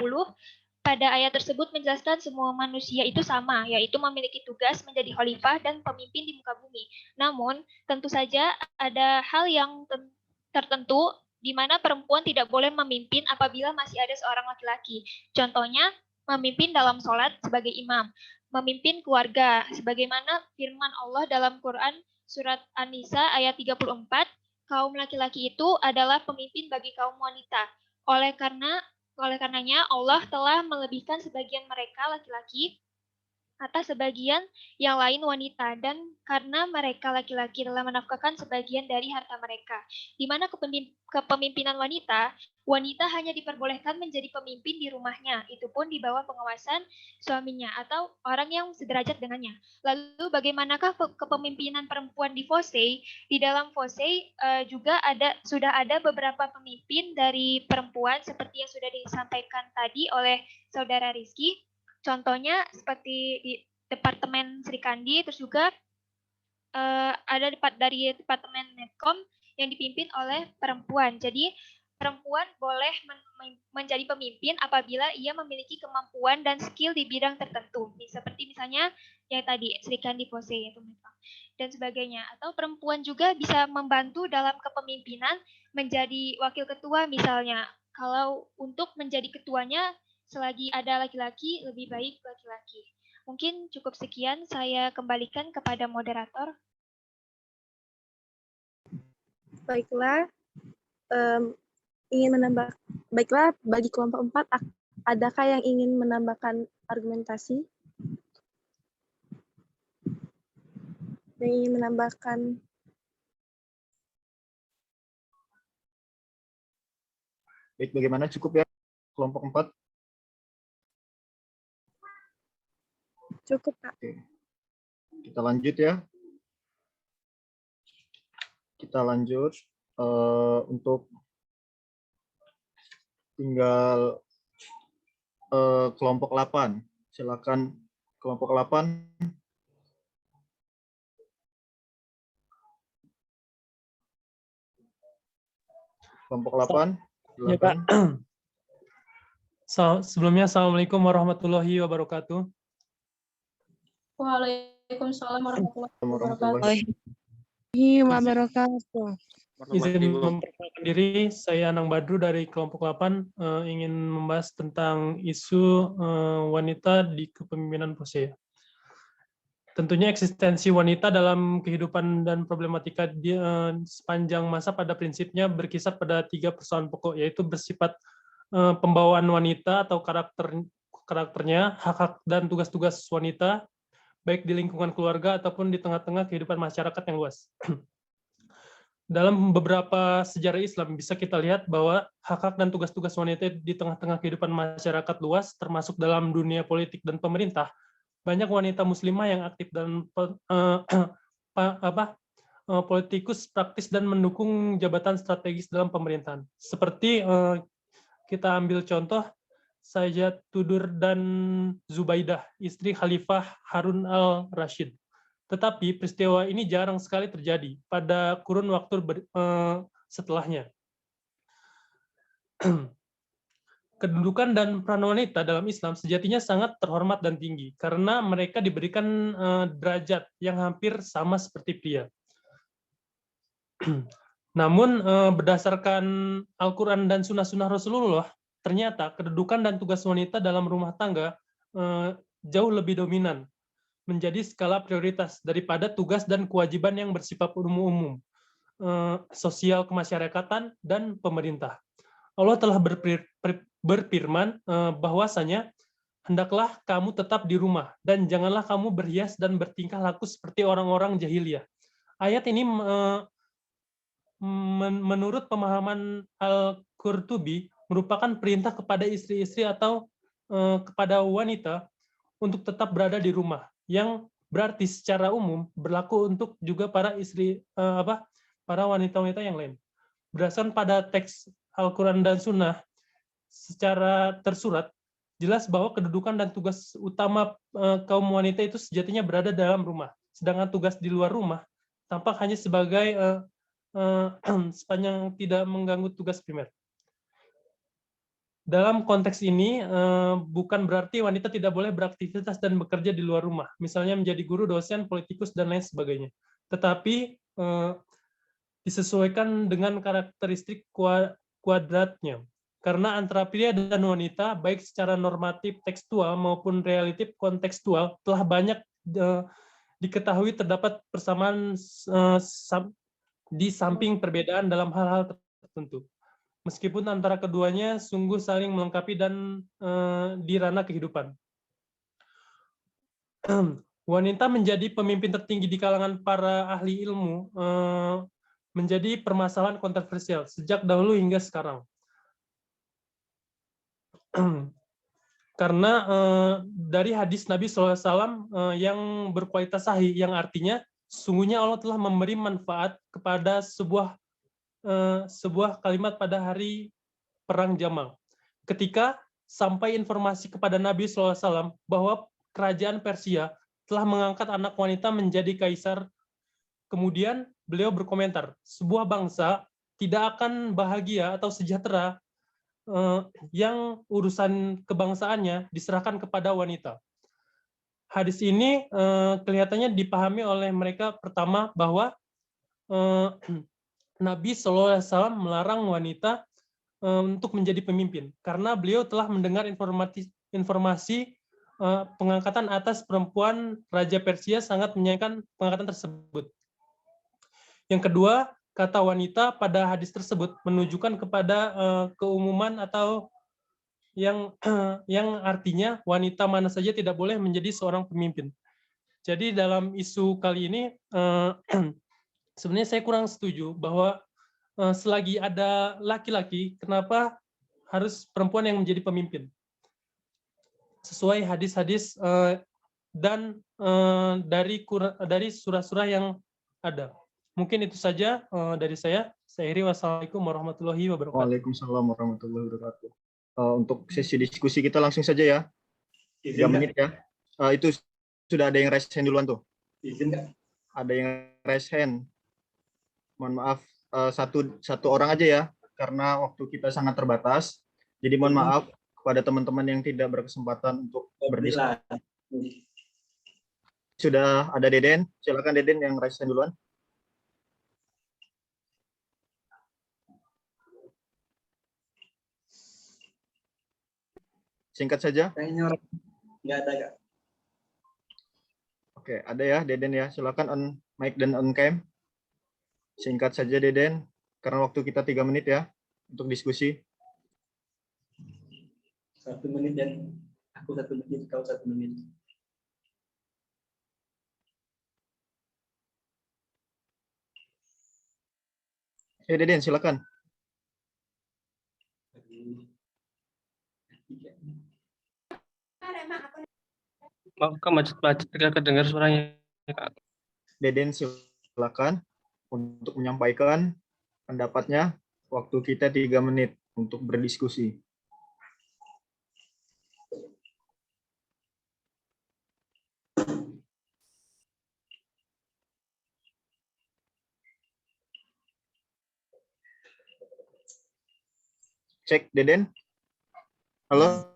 pada ayat tersebut menjelaskan semua manusia itu sama, yaitu memiliki tugas menjadi khalifah dan pemimpin di muka bumi. Namun, tentu saja ada hal yang tertentu di mana perempuan tidak boleh memimpin apabila masih ada seorang laki-laki. Contohnya, memimpin dalam sholat sebagai imam, memimpin keluarga, sebagaimana firman Allah dalam Quran Surat An-Nisa ayat 34, kaum laki-laki itu adalah pemimpin bagi kaum wanita. Oleh karenanya Allah telah melebihkan sebagian mereka laki-laki atas sebagian yang lain wanita, dan karena mereka laki-laki telah menafkahkan sebagian dari harta mereka. Di mana kepemimpinan wanita hanya diperbolehkan menjadi pemimpin di rumahnya, itu pun di bawah pengawasan suaminya atau orang yang sederajat dengannya. Lalu bagaimanakah kepemimpinan perempuan di Fosei? Di dalam Fosei juga sudah ada beberapa pemimpin dari perempuan seperti yang sudah disampaikan tadi oleh Saudara Rizky. Contohnya seperti di Departemen Sri Kandi, terus juga ada dari Departemen Medcom yang dipimpin oleh perempuan. Jadi perempuan boleh menjadi pemimpin apabila ia memiliki kemampuan dan skill di bidang tertentu. Seperti misalnya yang tadi Sri Kandi Pose yaitu Medcom dan sebagainya. Atau perempuan juga bisa membantu dalam kepemimpinan menjadi wakil ketua misalnya. Kalau untuk menjadi ketuanya selagi ada laki-laki, lebih baik laki-laki. Mungkin cukup sekian, saya kembalikan kepada moderator. Baiklah, baiklah, bagi kelompok 4, adakah yang ingin menambahkan argumentasi? Yang ingin menambahkan? Baik, bagaimana cukup ya kelompok 4? Cukup, Kak. Oke. Kita lanjut ya. Kita lanjut untuk tinggal kelompok 8. Silakan kelompok 8. Kelompok 8. Ya, Kak. Sebelumnya, Assalamualaikum warahmatullahi wabarakatuh. Waalaikumsalam warahmatullahi wabarakatuh. Izin memperkenalkan diri, saya Anang Badru dari kelompok 8 ingin membahas tentang isu wanita di kepemimpinan Pose. Tentunya eksistensi wanita dalam kehidupan dan problematika sepanjang masa pada prinsipnya berkisar pada 3 persoalan pokok, yaitu bersifat pembawaan wanita atau karakternya, hak-hak dan tugas-tugas wanita, baik di lingkungan keluarga ataupun di tengah-tengah kehidupan masyarakat yang luas. Dalam beberapa sejarah Islam bisa kita lihat bahwa hak-hak dan tugas-tugas wanita di tengah-tengah kehidupan masyarakat luas, termasuk dalam dunia politik dan pemerintah, banyak wanita muslimah yang aktif dan politikus praktis dan mendukung jabatan strategis dalam pemerintahan. Seperti kita ambil contoh Sayyidah Tudur dan Zubaidah, istri Khalifah Harun al-Rashid. Tetapi peristiwa ini jarang sekali terjadi pada kurun waktu setelahnya. Kedudukan dan peran wanita dalam Islam sejatinya sangat terhormat dan tinggi, karena mereka diberikan derajat yang hampir sama seperti pria. Namun berdasarkan Al-Quran dan Sunnah-Sunnah Rasulullah, ternyata kedudukan dan tugas wanita dalam rumah tangga jauh lebih dominan. menjadi skala prioritas daripada tugas dan kewajiban yang bersifat umum-umum, sosial kemasyarakatan, dan pemerintah. Allah telah berfirman bahwasanya hendaklah kamu tetap di rumah dan janganlah kamu berhias dan bertingkah laku seperti orang-orang jahiliyah. Ayat ini menurut pemahaman Al-Qurtubi merupakan perintah kepada istri-istri atau kepada wanita untuk tetap berada di rumah, yang berarti secara umum berlaku untuk juga para para wanita-wanita yang lain. Berdasarkan pada teks Al-Quran dan Sunnah secara tersurat, jelas bahwa kedudukan dan tugas utama kaum wanita itu sejatinya berada dalam rumah, sedangkan tugas di luar rumah tampak hanya sebagai sepanjang tidak mengganggu tugas primer. Dalam konteks ini, bukan berarti wanita tidak boleh beraktivitas dan bekerja di luar rumah, misalnya menjadi guru, dosen, politikus, dan lain sebagainya. Tetapi disesuaikan dengan karakteristik kuadratnya. Karena antara pria dan wanita, baik secara normatif tekstual maupun relatif kontekstual, telah banyak diketahui terdapat persamaan di samping perbedaan dalam hal-hal tertentu. Meskipun antara keduanya sungguh saling melengkapi dan di ranah kehidupan. Wanita menjadi pemimpin tertinggi di kalangan para ahli ilmu menjadi permasalahan kontroversial sejak dahulu hingga sekarang. Karena dari hadis Nabi SAW yang berkualitas sahih, yang artinya sesungguhnya Allah telah memberi manfaat kepada sebuah kalimat pada hari perang Jamal. Ketika sampai informasi kepada Nabi SAW bahwa kerajaan Persia telah mengangkat anak wanita menjadi kaisar, kemudian beliau berkomentar, sebuah bangsa tidak akan bahagia atau sejahtera yang urusan kebangsaannya diserahkan kepada wanita. Hadis ini kelihatannya dipahami oleh mereka pertama bahwa Nabi SAW melarang wanita untuk menjadi pemimpin karena beliau telah mendengar informasi pengangkatan atas perempuan Raja Persia sangat menyayangkan pengangkatan tersebut. Yang kedua, kata wanita pada hadis tersebut menunjukkan kepada keumuman atau yang artinya wanita mana saja tidak boleh menjadi seorang pemimpin. Jadi dalam isu kali ini sebenarnya saya kurang setuju bahwa selagi ada laki-laki, kenapa harus perempuan yang menjadi pemimpin? Sesuai hadis-hadis dan dari surah-surah yang ada. Mungkin itu saja dari saya. Saya akhiri. Wassalamualaikum warahmatullahi wabarakatuh. Waalaikumsalam warahmatullahi wabarakatuh. Untuk sesi diskusi kita langsung saja ya. 3 menit ya. Itu sudah ada yang raise hand duluan tuh. Izin nggak? Ada yang raise hand. Mohon maaf, satu orang aja ya, karena waktu kita sangat terbatas. Jadi mohon maaf kepada teman-teman yang tidak berkesempatan untuk berdiskusi. Sudah ada Deden. Silakan Deden yang raise hand duluan. Singkat saja. Kayaknya nggak ada, Kak. Oke, ada ya Deden ya. Silakan on mic dan on cam. Singkat saja Deden, karena waktu kita 3 menit ya untuk diskusi. 1 menit ya. Aku 1 menit, kau 1 menit. Deden, silakan. Maaf Kak, macet-macet tidak kedengar suaranya Kak. Deden, silakan untuk menyampaikan pendapatnya. Waktu kita 3 menit untuk berdiskusi. Cek Deden. Halo.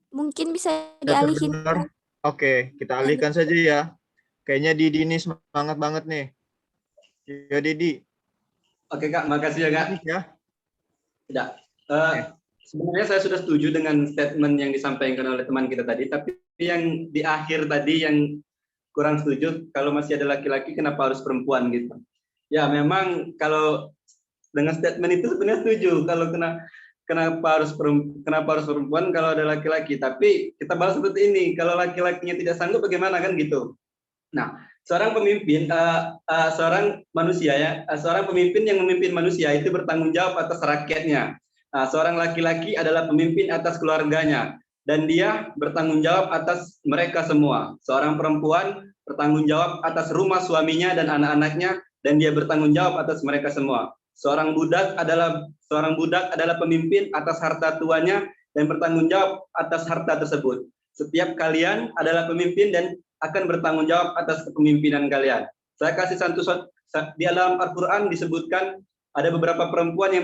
Mungkin bisa dialihin. Oke, kita alihkan saja ya. Kayaknya Didi ini semangat banget nih. Ya Didi. Oke Kak, makasih ya Kak. Ya. Tidak. Sebenarnya saya sudah setuju dengan statement yang disampaikan oleh teman kita tadi, tapi yang di akhir tadi yang kurang setuju, kalau masih ada laki-laki kenapa harus perempuan gitu. Ya memang kalau dengan statement itu sebenarnya setuju kalau kenapa harus perempuan kalau ada laki-laki. Tapi kita bahas seperti ini, kalau laki-lakinya tidak sanggup bagaimana kan gitu. Nah, seorang pemimpin, seorang manusia ya, seorang pemimpin yang memimpin manusia itu bertanggung jawab atas rakyatnya. Seorang laki-laki adalah pemimpin atas keluarganya dan dia bertanggung jawab atas mereka semua. Seorang perempuan bertanggung jawab atas rumah suaminya dan anak-anaknya dan dia bertanggung jawab atas mereka semua. Seorang budak adalah pemimpin atas harta tuannya dan bertanggung jawab atas harta tersebut. Setiap kalian adalah pemimpin dan akan bertanggung jawab atas kepemimpinan kalian. Saya kasih satu di dalam Al-Quran disebutkan ada beberapa perempuan yang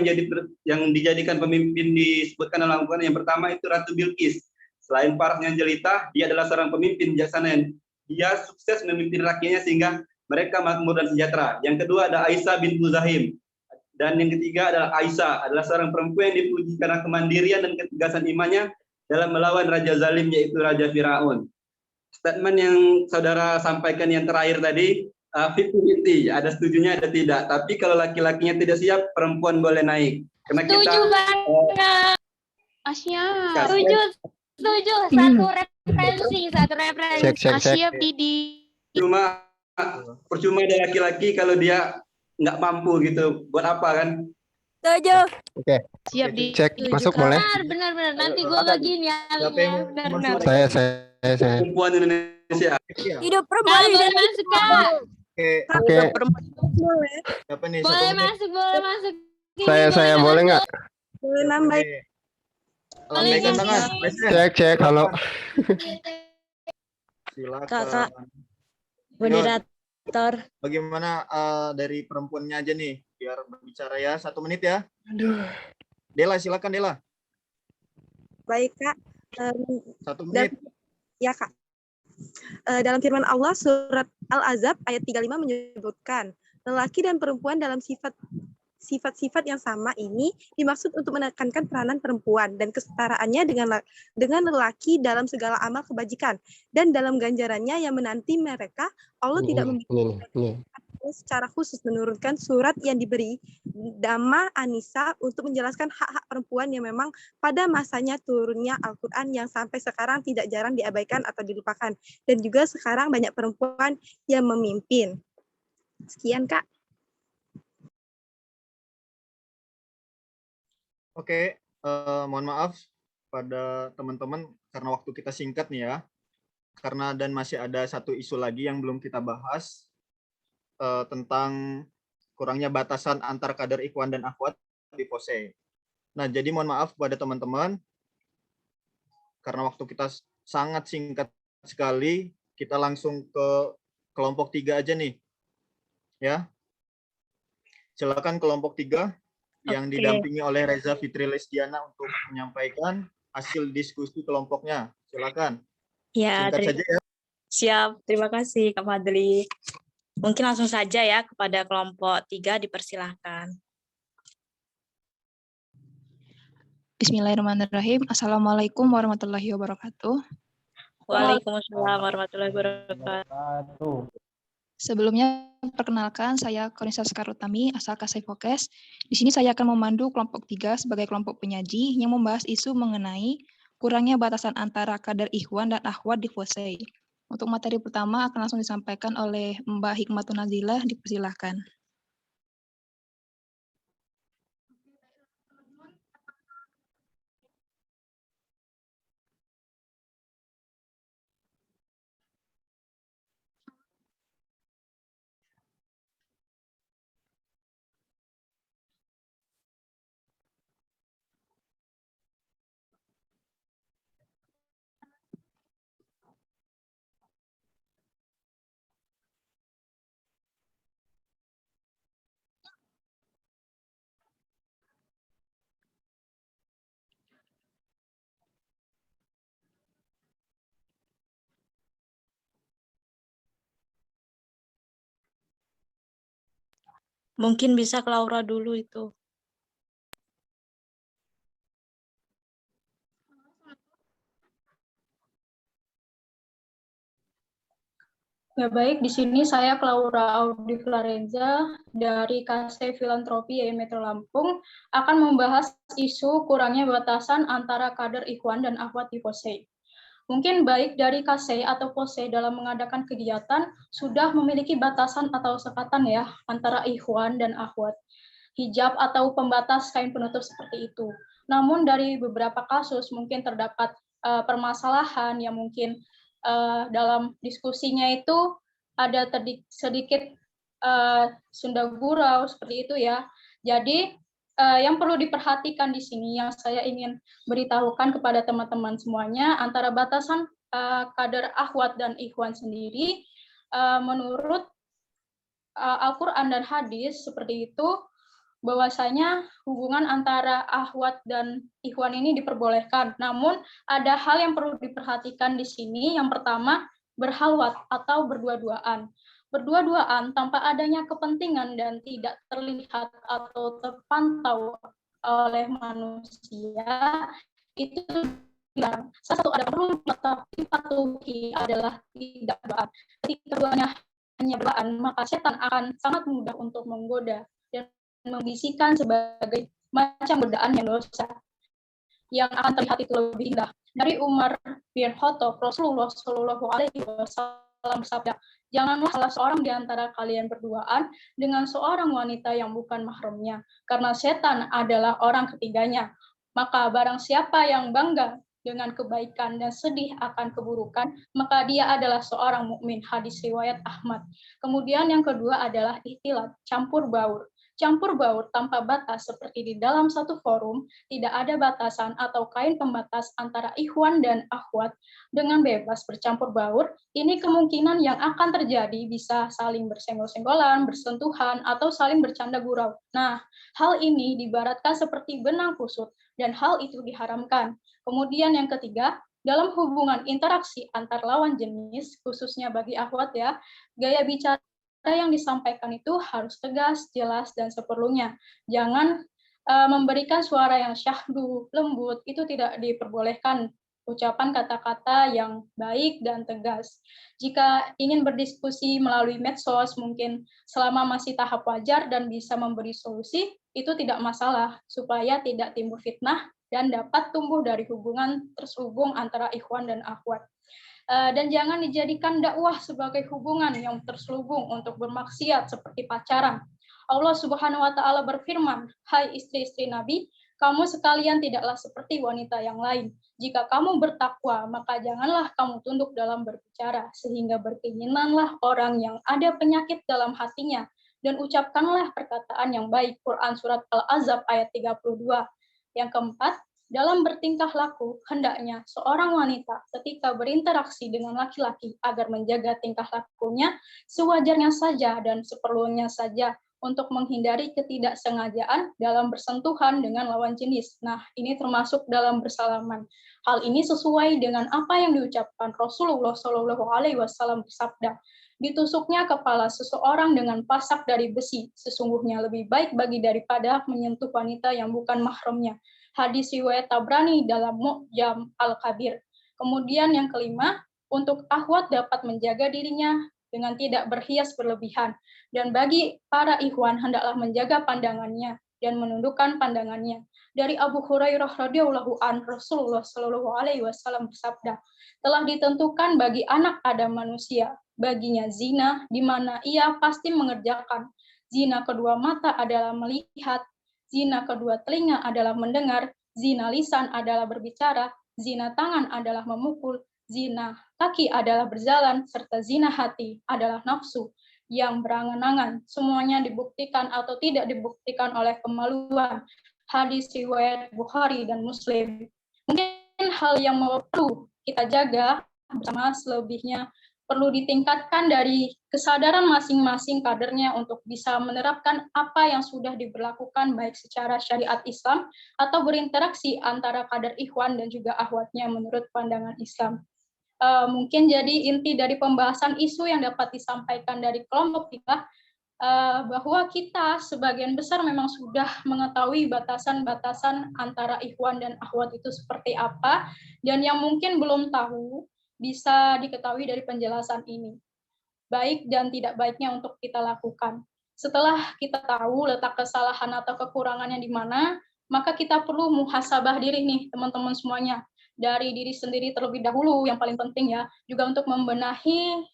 dijadikan pemimpin disebutkan dalam Al-Quran. Yang pertama itu Ratu Bilqis. Selain parahnya jelita, dia adalah seorang pemimpin bijaksana yang dia sukses memimpin rakyatnya sehingga mereka makmur dan sejahtera. Yang kedua ada Aisyah bin Muzahim. Dan yang ketiga adalah Aisyah, adalah seorang perempuan yang dipuji karena kemandirian dan ketegasan imannya dalam melawan raja zalim yaitu Raja Firaun. Statement yang saudara sampaikan yang terakhir tadi 50-50, ada setujunya ada tidak. Tapi kalau laki-lakinya tidak siap, perempuan boleh naik. Karena Setuju kita banget. Asia. Setuju. Satu referensi. Cek. Asia Didi. Percuma ada laki-laki kalau dia nggak mampu gitu. Buat apa kan? Setuju. Oke. Siap di Cek masuk boleh? Benar. Nanti gue login ya. Benar. Saya. Perempuan Indonesia. Hidup perempuan. Boleh masuk Kak. Oke. Siapa nih? Boleh masuk. Saya boleh nggak? Boleh nambah. Lambaikan tangan. Cek. Halo. Silakan. Kakak moderator. Bagaimana dari perempuannya aja nih, biar berbicara ya 1 menit ya. Aduh. Dela, silakan Dela. Baik, Kak. 1 menit. Ya, Kak. Dalam firman Allah surat Al-Ahzab ayat 35 menyebutkan lelaki dan perempuan dalam sifat-sifat yang sama ini dimaksud untuk menekankan peranan perempuan dan kesetaraannya dengan lelaki dalam segala amal kebajikan dan dalam ganjarannya yang menanti mereka. Allah tidak memberikan secara khusus menurunkan surat yang diberi Dhamma Anisa untuk menjelaskan hak-hak perempuan yang memang pada masanya turunnya Al-Quran yang sampai sekarang tidak jarang diabaikan atau dilupakan. Dan juga sekarang banyak perempuan yang memimpin. Sekian, Kak. Oke, mohon maaf pada teman-teman karena waktu kita singkat nih ya. Karena dan masih ada satu isu lagi yang belum kita bahas tentang kurangnya batasan antar kader ikhwan dan akhwat di POSE. Nah, jadi mohon maaf kepada teman-teman karena waktu kita sangat singkat sekali, kita langsung ke kelompok 3 aja nih. Ya. Silakan kelompok 3 yang didampingi oleh Reza Fitri Lesdiana untuk menyampaikan hasil diskusi kelompoknya. Silakan. Ya, singkat saja ya. Siap. Terima kasih Kak Fadli. Mungkin langsung saja ya kepada kelompok 3 dipersilahkan. Bismillahirrahmanirrahim. Assalamualaikum warahmatullahi wabarakatuh. Waalaikumsalam warahmatullahi wabarakatuh. Sebelumnya, perkenalkan saya Kornisa Sekarutami, asal Kasai Fokes. Di sini saya akan memandu kelompok 3 sebagai kelompok penyaji yang membahas isu mengenai kurangnya batasan antara kader ikhwan dan akhwat di POSE. Untuk materi pertama akan langsung disampaikan oleh Mbak Hikmatun Nazilah, dipersilahkan. Mungkin bisa ke Laura dulu itu. Ya baik, di sini saya Laura Audi Clarenza dari KC Filantropi YI Metro Lampung akan membahas isu kurangnya batasan antara kader Ikhwan dan Akhwat di POSE. Mungkin baik dari KC atau POSE dalam mengadakan kegiatan sudah memiliki batasan atau sekatan ya antara Ikhwan dan Akhwat. Hijab atau pembatas kain penutup seperti itu. Namun dari beberapa kasus mungkin terdapat permasalahan yang mungkin dalam diskusinya itu ada sedikit sunda gurau seperti itu ya. Jadi yang perlu diperhatikan di sini yang saya ingin beritahukan kepada teman-teman semuanya antara batasan kader Akhwat dan Ikhwan sendiri menurut Al-Quran dan hadis seperti itu bahwasanya hubungan antara Akhwat dan Ikhwan ini diperbolehkan. Namun ada hal yang perlu diperhatikan di sini. Yang pertama, berhalwat atau berdua-duaan. Berdua-duaan tanpa adanya kepentingan dan tidak terlihat atau terpantau oleh manusia itu salah satu ada perlu tetapi patuhi adalah tidak berdoa. Ketika keduanya hanya berdoaan, maka setan akan sangat mudah untuk menggoda dan membisikkan sebagai macam godaan yang dosa yang akan terlihat itu lebih indah. Dari Umar bin Khattab, Rasulullah Shallallahu Alaihi Wasallam bersabda, janganlah salah seorang di antara kalian berduaan dengan seorang wanita yang bukan mahramnya, karena setan adalah orang ketiganya. Maka barang siapa yang bangga dengan kebaikan dan sedih akan keburukan, maka dia adalah seorang mukmin. Hadis riwayat Ahmad. Kemudian yang kedua adalah ihtilat, campur baur. Campur baur tanpa batas seperti di dalam satu forum, tidak ada batasan atau kain pembatas antara Ikhwan dan Akhwat dengan bebas bercampur baur, ini kemungkinan yang akan terjadi bisa saling bersenggol-senggolan, bersentuhan, atau saling bercanda gurau. Nah, hal ini diibaratkan seperti benang kusut, dan hal itu diharamkan. Kemudian yang ketiga, dalam hubungan interaksi antar lawan jenis, khususnya bagi Akhwat ya, gaya bicara yang disampaikan itu harus tegas, jelas, dan seperlunya. Jangan memberikan suara yang syahdu, lembut, itu tidak diperbolehkan. Ucapan kata-kata yang baik dan tegas. Jika ingin berdiskusi melalui medsos, mungkin selama masih tahap wajar dan bisa memberi solusi, itu tidak masalah, supaya tidak timbul fitnah dan dapat tumbuh dari hubungan terselubung antara Ikhwan dan Akhwat. Dan jangan dijadikan dakwah sebagai hubungan yang terselubung untuk bermaksiat seperti pacaran. Allah Subhanahu wa taala berfirman, "Hai istri-istri Nabi, kamu sekalian tidaklah seperti wanita yang lain. Jika kamu bertakwa, maka janganlah kamu tunduk dalam berbicara, sehingga berkeinginanlah orang yang ada penyakit dalam hatinya, dan ucapkanlah perkataan yang baik." Quran Surat Al-Ahzab ayat 32. Yang keempat, dalam bertingkah laku, hendaknya seorang wanita ketika berinteraksi dengan laki-laki agar menjaga tingkah lakunya sewajarnya saja dan seperlunya saja untuk menghindari ketidaksengajaan dalam bersentuhan dengan lawan jenis. Nah, ini termasuk dalam bersalaman. Hal ini sesuai dengan apa yang diucapkan Rasulullah Shallallahu Alaihi Wasallam bersabda, ditusuknya kepala seseorang dengan pasak dari besi, sesungguhnya lebih baik bagi daripada menyentuh wanita yang bukan mahramnya. Hadis riwayat Tabrani dalam Mu'jam Al-Kabir. Kemudian yang kelima, untuk Akhwat dapat menjaga dirinya dengan tidak berhias berlebihan. Dan bagi para Ikhwan hendaklah menjaga pandangannya dan menundukkan pandangannya. Dari Abu Hurairah radhiyallahu anhu, Rasulullah Shallallahu Alaihi Wasallam bersabda, telah ditentukan bagi anak Adam manusia baginya zina, di mana ia pasti mengerjakan. Zina kedua mata adalah melihat, zina kedua telinga adalah mendengar, zina lisan adalah berbicara, zina tangan adalah memukul, zina kaki adalah berjalan, serta zina hati adalah nafsu yang berangan-angan. Semuanya dibuktikan atau tidak dibuktikan oleh kemaluan. Hadis riwayat Bukhari dan Muslim. Mungkin hal yang perlu kita jaga bersama, selebihnya perlu ditingkatkan dari kesadaran masing-masing kadernya untuk bisa menerapkan apa yang sudah diberlakukan baik secara syariat Islam atau berinteraksi antara kader Ikhwan dan juga Akhwatnya menurut pandangan Islam. Mungkin jadi inti dari pembahasan isu yang dapat disampaikan dari kelompok kita, bahwa kita sebagian besar memang sudah mengetahui batasan-batasan antara Ikhwan dan Akhwat itu seperti apa, dan yang mungkin belum tahu bisa diketahui dari penjelasan ini. baik dan tidak baiknya untuk kita lakukan. Setelah kita tahu letak kesalahan atau kekurangannya di mana, maka kita perlu muhasabah diri nih teman-teman semuanya. Dari diri sendiri terlebih dahulu, yang paling penting ya, juga untuk membenahi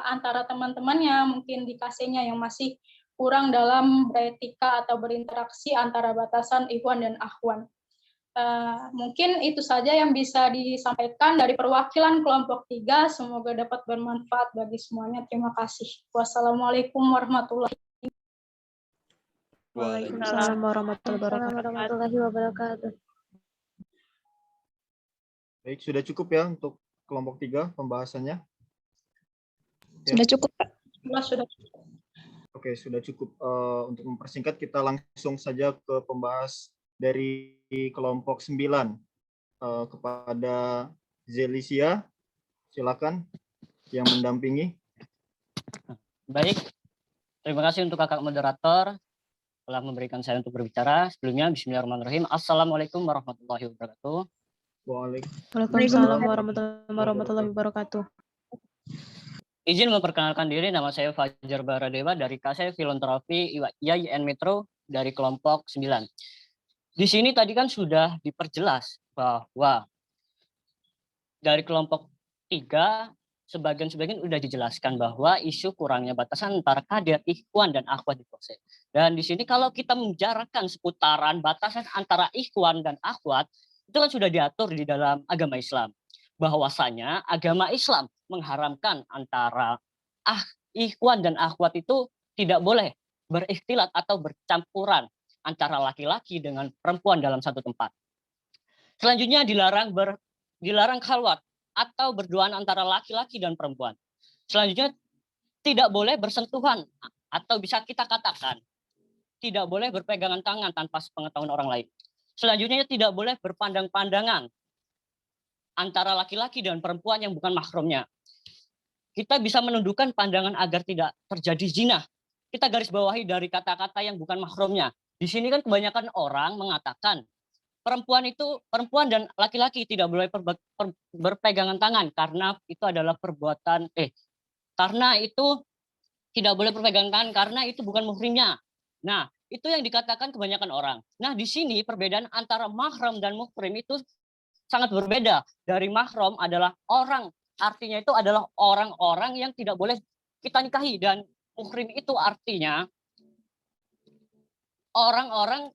antara teman-temannya, mungkin di KC-nya yang masih kurang dalam beretika atau berinteraksi antara batasan ikhwan dan akhwan. Mungkin itu saja yang bisa disampaikan dari perwakilan kelompok 3. Semoga dapat bermanfaat bagi semuanya. Terima kasih. Wassalamualaikum warahmatullahi wabarakatuh. Waalaikumsalam warahmatullahi wabarakatuh. Baik, sudah cukup ya untuk kelompok 3 pembahasannya? Ya. Sudah cukup, Pak. Sudah cukup. Oke, sudah cukup. Untuk mempersingkat, kita langsung saja ke pembahas dari kelompok 9. Kepada Zelisia, silakan yang mendampingi. Baik, terima kasih untuk kakak moderator telah memberikan saya untuk berbicara. Sebelumnya, bismillahirrahmanirrahim. Assalamualaikum warahmatullahi wabarakatuh. Waalaikumsalam warahmatullahi wabarakatuh. Izin memperkenalkan diri, nama saya Fajar Baradewa dari KC Filantropi IAIN Metro dari kelompok 9. Di sini tadi kan sudah diperjelas bahwa dari kelompok 3 sebagian sudah dijelaskan bahwa isu kurangnya batasan antara kader, ikhwan, dan akhwat di proses. Dan di sini kalau kita membicarakan seputaran batasan antara ikhwan dan akhwat, itu kan sudah diatur di dalam agama Islam. Bahwasanya agama Islam mengharamkan antara ikhwan dan akhwat itu tidak boleh berikhtilat atau bercampuran antara laki-laki dengan perempuan dalam satu tempat. Selanjutnya dilarang khalwat atau berduaan antara laki-laki dan perempuan. Selanjutnya tidak boleh bersentuhan atau bisa kita katakan tidak boleh berpegangan tangan tanpa sepengetahuan orang lain. Selanjutnya tidak boleh berpandang-pandangan antara laki-laki dan perempuan yang bukan mahramnya. Kita bisa menundukkan pandangan agar tidak terjadi zina. Kita garis bawahi dari kata-kata yang bukan mahramnya. Di sini kan kebanyakan orang mengatakan perempuan dan laki-laki tidak boleh berpegangan tangan karena itu adalah perbuatan karena itu tidak boleh berpegangan tangan karena itu bukan muhrimnya. Nah, itu yang dikatakan kebanyakan orang. Nah, di sini perbedaan antara mahram dan muhrim itu sangat berbeda. Dari mahram adalah orang, artinya itu adalah orang-orang yang tidak boleh kita nikahi, dan muhrim itu artinya orang-orang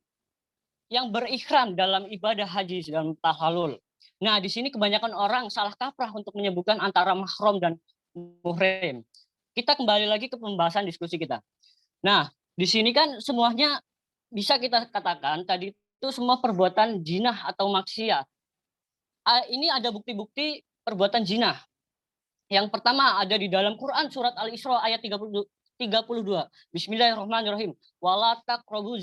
yang berikhram dalam ibadah haji dan tahallul. Nah, di sini kebanyakan orang salah kaprah untuk menyebutkan antara mahram dan muhrim. Kita kembali lagi ke pembahasan diskusi kita. Nah, di sini kan semuanya bisa kita katakan tadi itu semua perbuatan jinah atau maksiat. Ini ada bukti-bukti perbuatan jinah. Yang pertama ada di dalam Quran surat Al-Isra ayat 32. Bismillahirrahmanirrahim. Wala taqrabu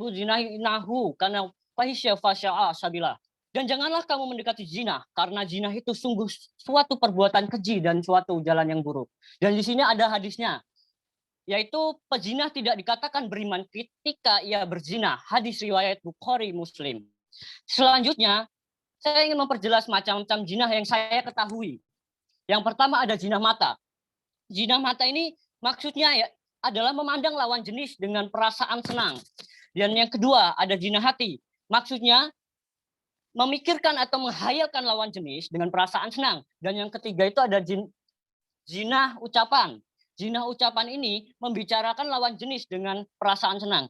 zinahu kana fahisya fasya'a sabila. Dan janganlah kamu mendekati zina karena zina itu sungguh suatu perbuatan keji dan suatu jalan yang buruk. Dan di sini ada hadisnya, yaitu pezina tidak dikatakan beriman ketika ia berzina. Hadis riwayat Bukhari Muslim. Selanjutnya, saya ingin memperjelas macam-macam zina yang saya ketahui. Yang pertama ada zina mata. Zina mata ini maksudnya adalah memandang lawan jenis dengan perasaan senang. Dan yang kedua ada zina hati. Maksudnya memikirkan atau menghayalkan lawan jenis dengan perasaan senang. Dan yang ketiga itu ada zina ucapan. Zina ucapan ini membicarakan lawan jenis dengan perasaan senang.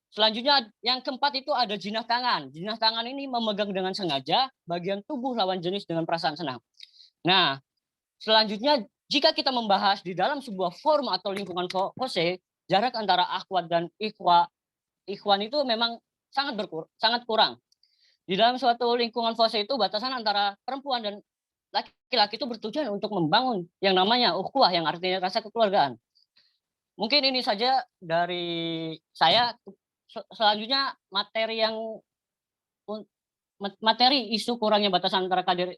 Selanjutnya yang keempat itu ada zina tangan. Zina tangan ini memegang dengan sengaja bagian tubuh lawan jenis dengan perasaan senang. Nah, selanjutnya jika kita membahas di dalam sebuah forum atau lingkungan kose, jarak antara akhwat dan ikhwan itu memang sangat kurang. Di dalam suatu lingkungan kose itu batasan antara perempuan dan laki-laki itu bertujuan untuk membangun yang namanya ukhuwah, yang artinya rasa kekeluargaan. Mungkin ini saja dari saya. Selanjutnya materi isu kurangnya batasan antara kader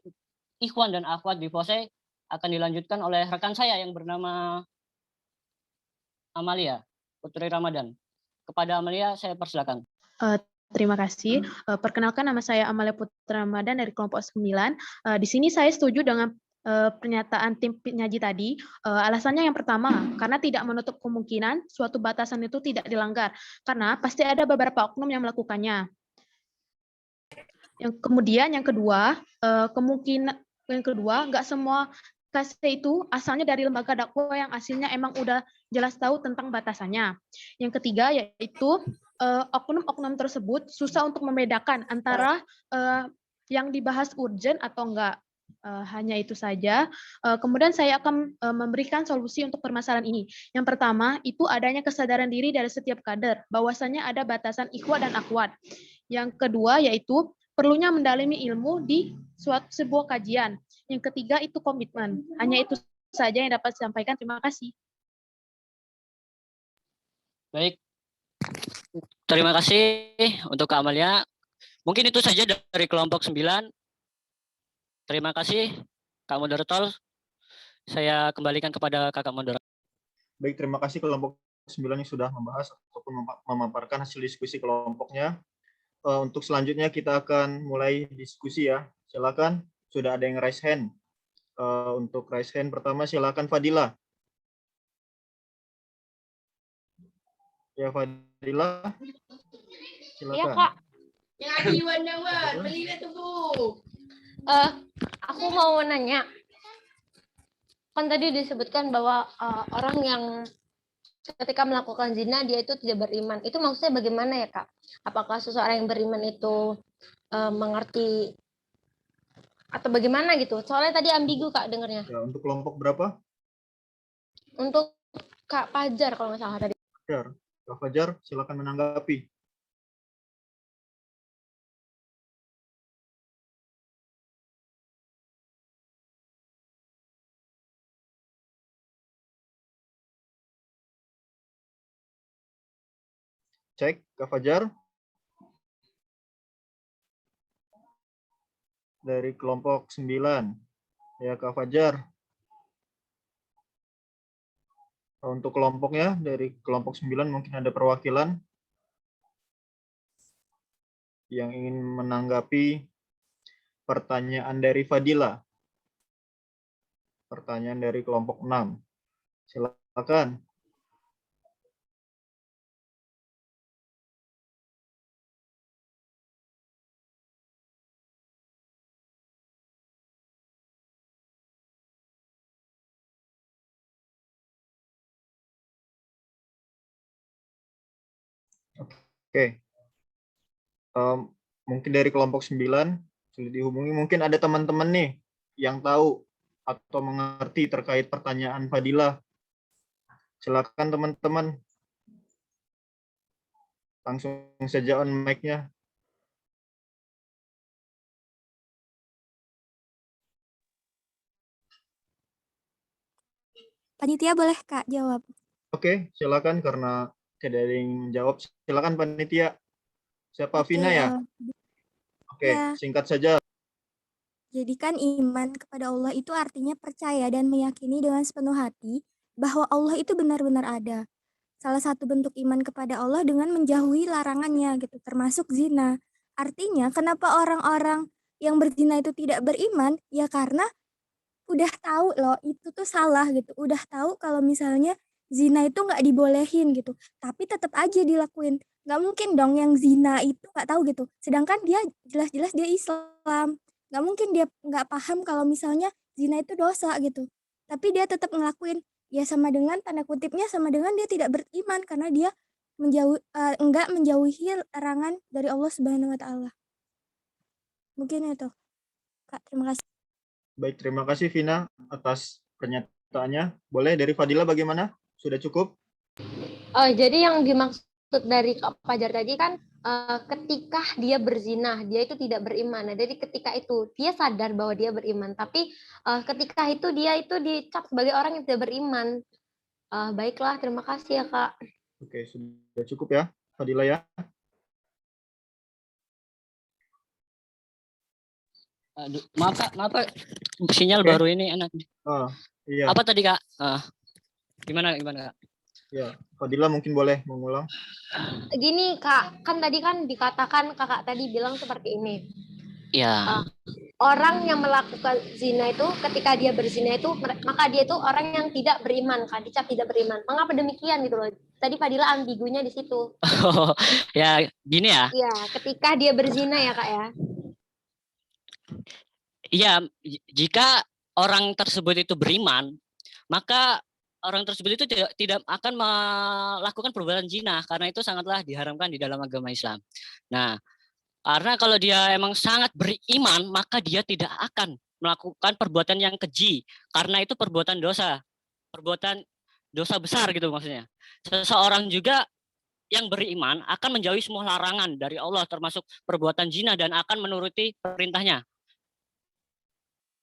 ikhwan dan akhwat di Pose akan dilanjutkan oleh rekan saya yang bernama Amalia Putri Ramadan. Kepada Amalia saya persilakan. Terima kasih. Perkenalkan nama saya Amalia Putri Ramadan dari kelompok 9. Di sini saya setuju dengan pernyataan tim penyaji tadi. Alasannya yang pertama, karena tidak menutup kemungkinan suatu batasan itu tidak dilanggar, karena pasti ada beberapa oknum yang melakukannya. Yang kedua, nggak semua KC itu asalnya dari lembaga dakwah yang hasilnya emang udah jelas tahu tentang batasannya. Yang ketiga yaitu oknum-oknum tersebut susah untuk membedakan antara yang dibahas urgent atau enggak. Hanya itu saja. Kemudian saya akan memberikan solusi untuk permasalahan ini. Yang pertama, itu adanya kesadaran diri dari setiap kader, bahwasanya ada batasan ikhwa dan akhwat. Yang kedua, yaitu perlunya mendalami ilmu di sebuah kajian. Yang ketiga, itu komitmen. Hanya itu saja yang dapat saya sampaikan. Terima kasih. Baik. Terima kasih untuk Kak Amalia. Mungkin itu saja dari kelompok 9. Terima kasih, Kak Moderator. Saya kembalikan kepada Kakak Moderator. Baik, terima kasih kelompok 9 yang sudah membahas ataupun memaparkan hasil diskusi kelompoknya. Untuk selanjutnya kita akan mulai diskusi ya. Silakan, sudah ada yang raise hand. Untuk raise hand pertama silakan Fadila. Ya Fadila. Silakan. Ya Kak. Yang Adiwan Dawan, belilah tuh Bu. Aku mau nanya, kan tadi disebutkan bahwa orang yang ketika melakukan zina dia itu tidak beriman. Itu maksudnya bagaimana ya Kak? Apakah seseorang yang beriman itu mengerti atau bagaimana gitu? Soalnya tadi ambigu Kak dengarnya. Ya, untuk kelompok berapa? Untuk Kak Fajar kalau nggak salah tadi. Kak Fajar, silakan menanggapi. Cek, Kak Fajar. Dari kelompok 9. Ya, Kak Fajar. Untuk kelompoknya, dari kelompok 9 mungkin ada perwakilan yang ingin menanggapi pertanyaan dari Fadila. Pertanyaan dari kelompok 6. Silakan. Oke. Mungkin dari kelompok 9 sulit dihubungi. Mungkin ada teman-teman nih yang tahu atau mengerti terkait pertanyaan Fadila. Silakan teman-teman. Langsung saja on mic-nya. Panitia boleh Kak jawab? Oke, silakan karena tidak ada yang menjawab. Silakan panitia. Siapa? Oke, Vina ya? Oke, ya. singkat saja. Jadi kan iman kepada Allah itu artinya percaya dan meyakini dengan sepenuh hati bahwa Allah itu benar-benar ada. Salah satu bentuk iman kepada Allah dengan menjauhi larangannya gitu, termasuk zina. Artinya kenapa orang-orang yang berzina itu tidak beriman? Ya karena udah tahu loh itu tuh salah gitu. Udah tahu kalau misalnya zina itu nggak dibolehin gitu. Tapi tetap aja dilakuin. Nggak mungkin dong yang zina itu nggak tahu gitu. Sedangkan dia jelas-jelas dia Islam. Nggak mungkin dia nggak paham kalau misalnya zina itu dosa gitu. Tapi dia tetap ngelakuin. Ya sama dengan tanda kutipnya sama dengan dia tidak beriman karena dia enggak menjauhi larangan dari Allah Subhanahu wa taala. Mungkin itu. Kak, terima kasih. Baik, terima kasih Vina atas pernyataannya. Boleh dari Fadila bagaimana? Sudah cukup? Jadi yang dimaksud dari Kak Fajar tadi kan ketika dia berzina, dia itu tidak beriman. Nah, jadi ketika itu dia sadar bahwa dia beriman, tapi ketika itu dia itu dicap sebagai orang yang tidak beriman. Baiklah, terima kasih ya Kak. Oke, sudah cukup ya, Fadila ya. Aduh, maaf Kak, sinyal baru ini enak. Iya. Apa tadi Kak? Gimana Kak? Ya, Fadila mungkin boleh mengulang. Gini Kak, kan tadi kan dikatakan kakak tadi bilang seperti ini. Ya. Orang yang melakukan zina itu ketika dia berzina itu maka dia itu orang yang tidak beriman, Kak, dicap tidak beriman. Mengapa demikian gitu loh? Tadi Fadila ambigunya di situ. Ya, gini ya. Iya, ketika dia berzina ya, Kak ya. Iya, jika orang tersebut itu beriman, maka orang tersebut itu tidak akan melakukan perbuatan zina karena itu sangatlah diharamkan di dalam agama Islam. Nah, karena kalau dia emang sangat beriman, maka dia tidak akan melakukan perbuatan yang keji karena itu perbuatan dosa besar gitu maksudnya. Seseorang juga yang beriman akan menjauhi semua larangan dari Allah termasuk perbuatan zina dan akan menuruti perintahnya.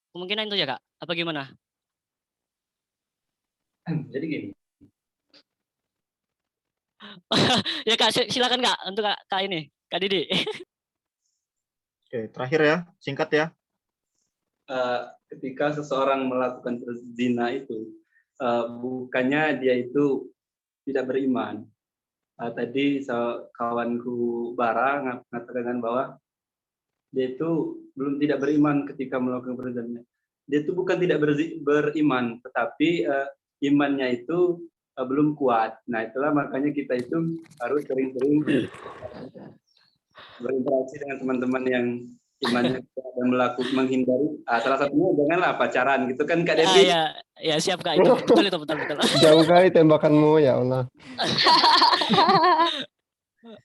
Kemungkinan itu ya, Kak? Apa gimana? Jadi gini. Ya, Kak, silakan, Kak, untuk Kak ini, Kak Didi. Oke, terakhir ya, singkat ya. Ketika seseorang melakukan zina itu, bukannya dia itu tidak beriman. Tadi kawanku Bara mengatakan bahwa dia itu belum tidak beriman ketika melakukan perzinahan. Dia itu bukan tidak beriman, tetapi imannya itu belum kuat. Nah, itulah makanya kita itu harus sering-sering berinteraksi dengan teman-teman yang imannya dan menghindari. Salah satunya janganlah pacaran gitu kan, Kak Devi. Ya, siap, Kak, itu betul. Jauh kali tembakanmu, ya Allah.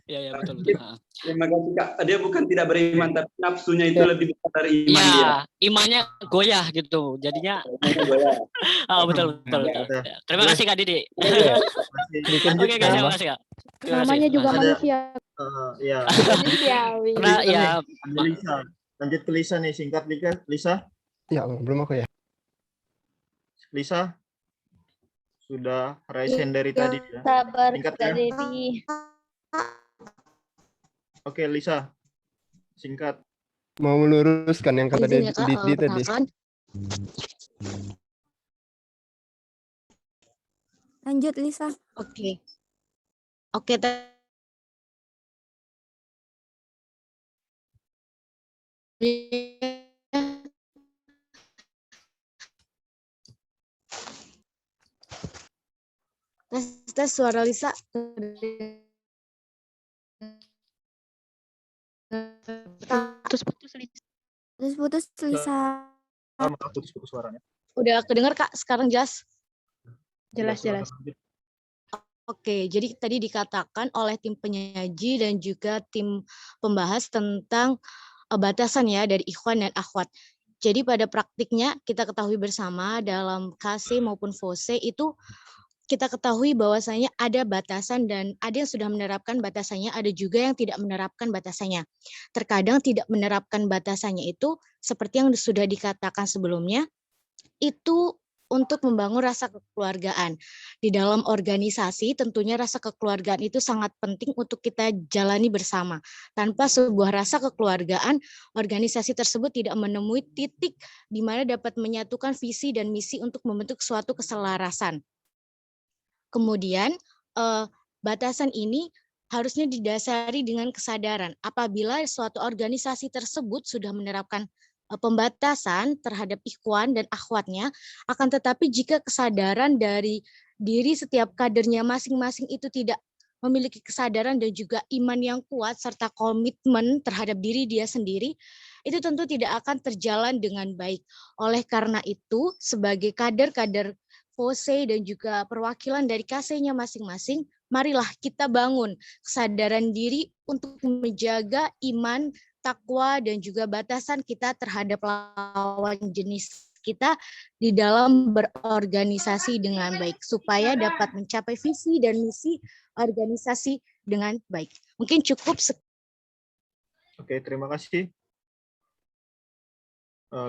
Ya, betul. Terima kasih, Kak. Dia bukan tidak beriman, tapi nafsunya itu lebih besar dari iman dia. Imannya goyah gitu. Jadinya betul. Ya. Terima kasih, Kak Didi. Oke, guys, terima kasih, Kak. Namanya juga manusia. Ya. Lisa. Lanjut ke Lisa nih, singkat Lisa. Ya, belum aku ya. Lisa sudah raise hand dari tadi ya. Sabar, Singkat Kak ya. Devi. Oke, Lisa. Singkat. Mau meluruskan yang kata Izin ya, Kak, Didi tadi. perkenalkan. Lanjut, Lisa. Oke, tes suara Lisa. Putus Lisa. Putus suaranya. Udah kedengar, Kak? Sekarang jelas? Jelas. Oke, jadi tadi dikatakan oleh tim penyaji dan juga tim pembahas tentang batasan ya dari ikhwan dan akhwat. Jadi pada praktiknya kita ketahui bersama dalam KC maupun FOSE itu kita ketahui bahwasanya ada batasan dan ada yang sudah menerapkan batasannya, ada juga yang tidak menerapkan batasannya. Terkadang tidak menerapkan batasannya itu seperti yang sudah dikatakan sebelumnya, itu untuk membangun rasa kekeluargaan. Di dalam organisasi tentunya rasa kekeluargaan itu sangat penting untuk kita jalani bersama. Tanpa sebuah rasa kekeluargaan, organisasi tersebut tidak menemui titik di mana dapat menyatukan visi dan misi untuk membentuk suatu keselarasan. Kemudian batasan ini harusnya didasari dengan kesadaran. Apabila suatu organisasi tersebut sudah menerapkan pembatasan terhadap ikhwan dan akhwatnya, akan tetapi jika kesadaran dari diri setiap kadernya masing-masing itu tidak memiliki kesadaran dan juga iman yang kuat serta komitmen terhadap diri dia sendiri, itu tentu tidak akan terjalan dengan baik. Oleh karena itu, sebagai kader-kader FOSE dan juga perwakilan dari KC-nya masing-masing, marilah kita bangun kesadaran diri untuk menjaga iman, takwa, dan juga batasan kita terhadap lawan jenis kita di dalam berorganisasi dengan baik, supaya dapat mencapai visi dan misi organisasi dengan baik. Mungkin cukup. Oke, terima kasih.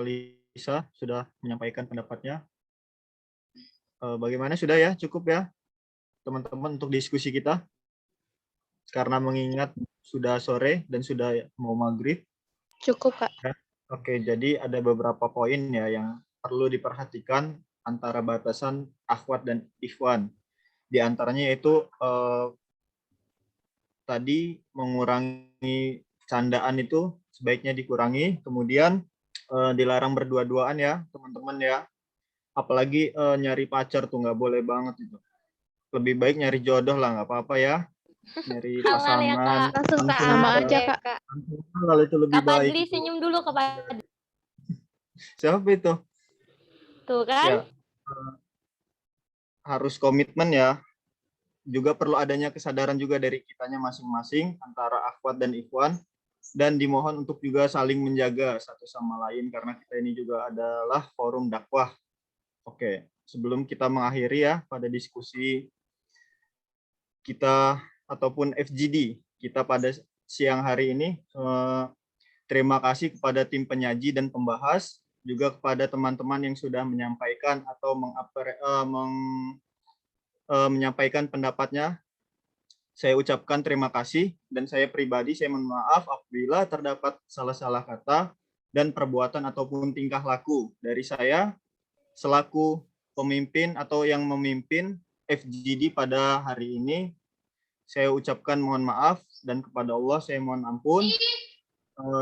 Lisa sudah menyampaikan pendapatnya. Bagaimana, sudah ya, cukup ya teman-teman untuk diskusi kita, karena mengingat sudah sore dan sudah mau maghrib. Cukup, Kak. Oke, jadi ada beberapa poin ya yang perlu diperhatikan antara batasan akhwat dan ikhwan. Di antaranya yaitu tadi mengurangi candaan itu sebaiknya dikurangi. Kemudian dilarang berdua-duaan ya teman-teman ya. Apalagi nyari pacar tuh nggak boleh banget itu. Lebih baik nyari jodoh lah, nggak apa-apa ya. Nyari Halal ya, pasangan. Kak. Langsung langsung sama ke- aja, Kak. langsung halal itu lebih Kak baik. Fadli senyum dulu, Kak Fadli. Siapa itu? Tuh kan? Ya, harus komitmen ya. Juga perlu adanya kesadaran juga dari kitanya masing-masing antara akhwat dan ikhwan, dan dimohon untuk juga saling menjaga satu sama lain karena kita ini juga adalah forum dakwah. Oke, sebelum kita mengakhiri ya pada diskusi kita ataupun FGD kita pada siang hari ini, terima kasih kepada tim penyaji dan pembahas, juga kepada teman-teman yang sudah menyampaikan atau menyampaikan pendapatnya. Saya ucapkan terima kasih, dan saya pribadi saya mohon maaf apabila terdapat salah-salah kata dan perbuatan ataupun tingkah laku dari saya selaku pemimpin atau yang memimpin FGD pada hari ini. Saya ucapkan mohon maaf, dan kepada Allah saya mohon ampun.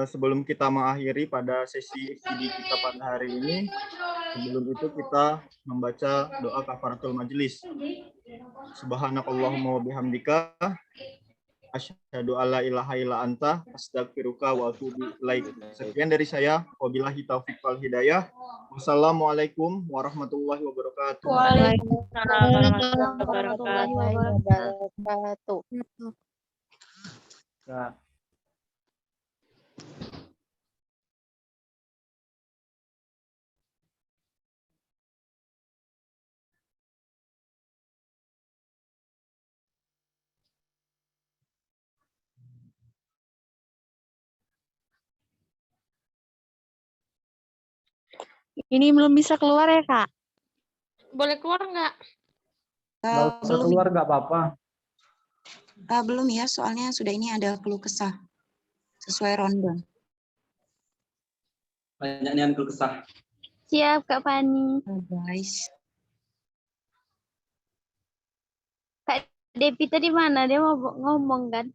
Sebelum kita mengakhiri pada sesi FGD kita pada hari ini, sebelum itu kita membaca doa kafaratul majelis. Subhanakallahumma wa bihamdika asyhadu alla ilaha illa anta astaghfiruka wa atubu ilaik. Sekian dari saya. Wabillahi taufiq wal hidayah. Wassalamualaikum warahmatullahi wabarakatuh. Waalaikumsalam warahmatullahi wabarakatuh. Ya. Ini belum bisa keluar ya, Kak? Boleh keluar nggak? Nggak usah Belum. keluar nggak apa-apa. Belum ya, soalnya sudah ini ada keluh kesah sesuai ronde. Banyak nih keluh kesah. Siap, Kak Fani. Guys. Kak Devi tadi mana? Dia mau ngomong kan?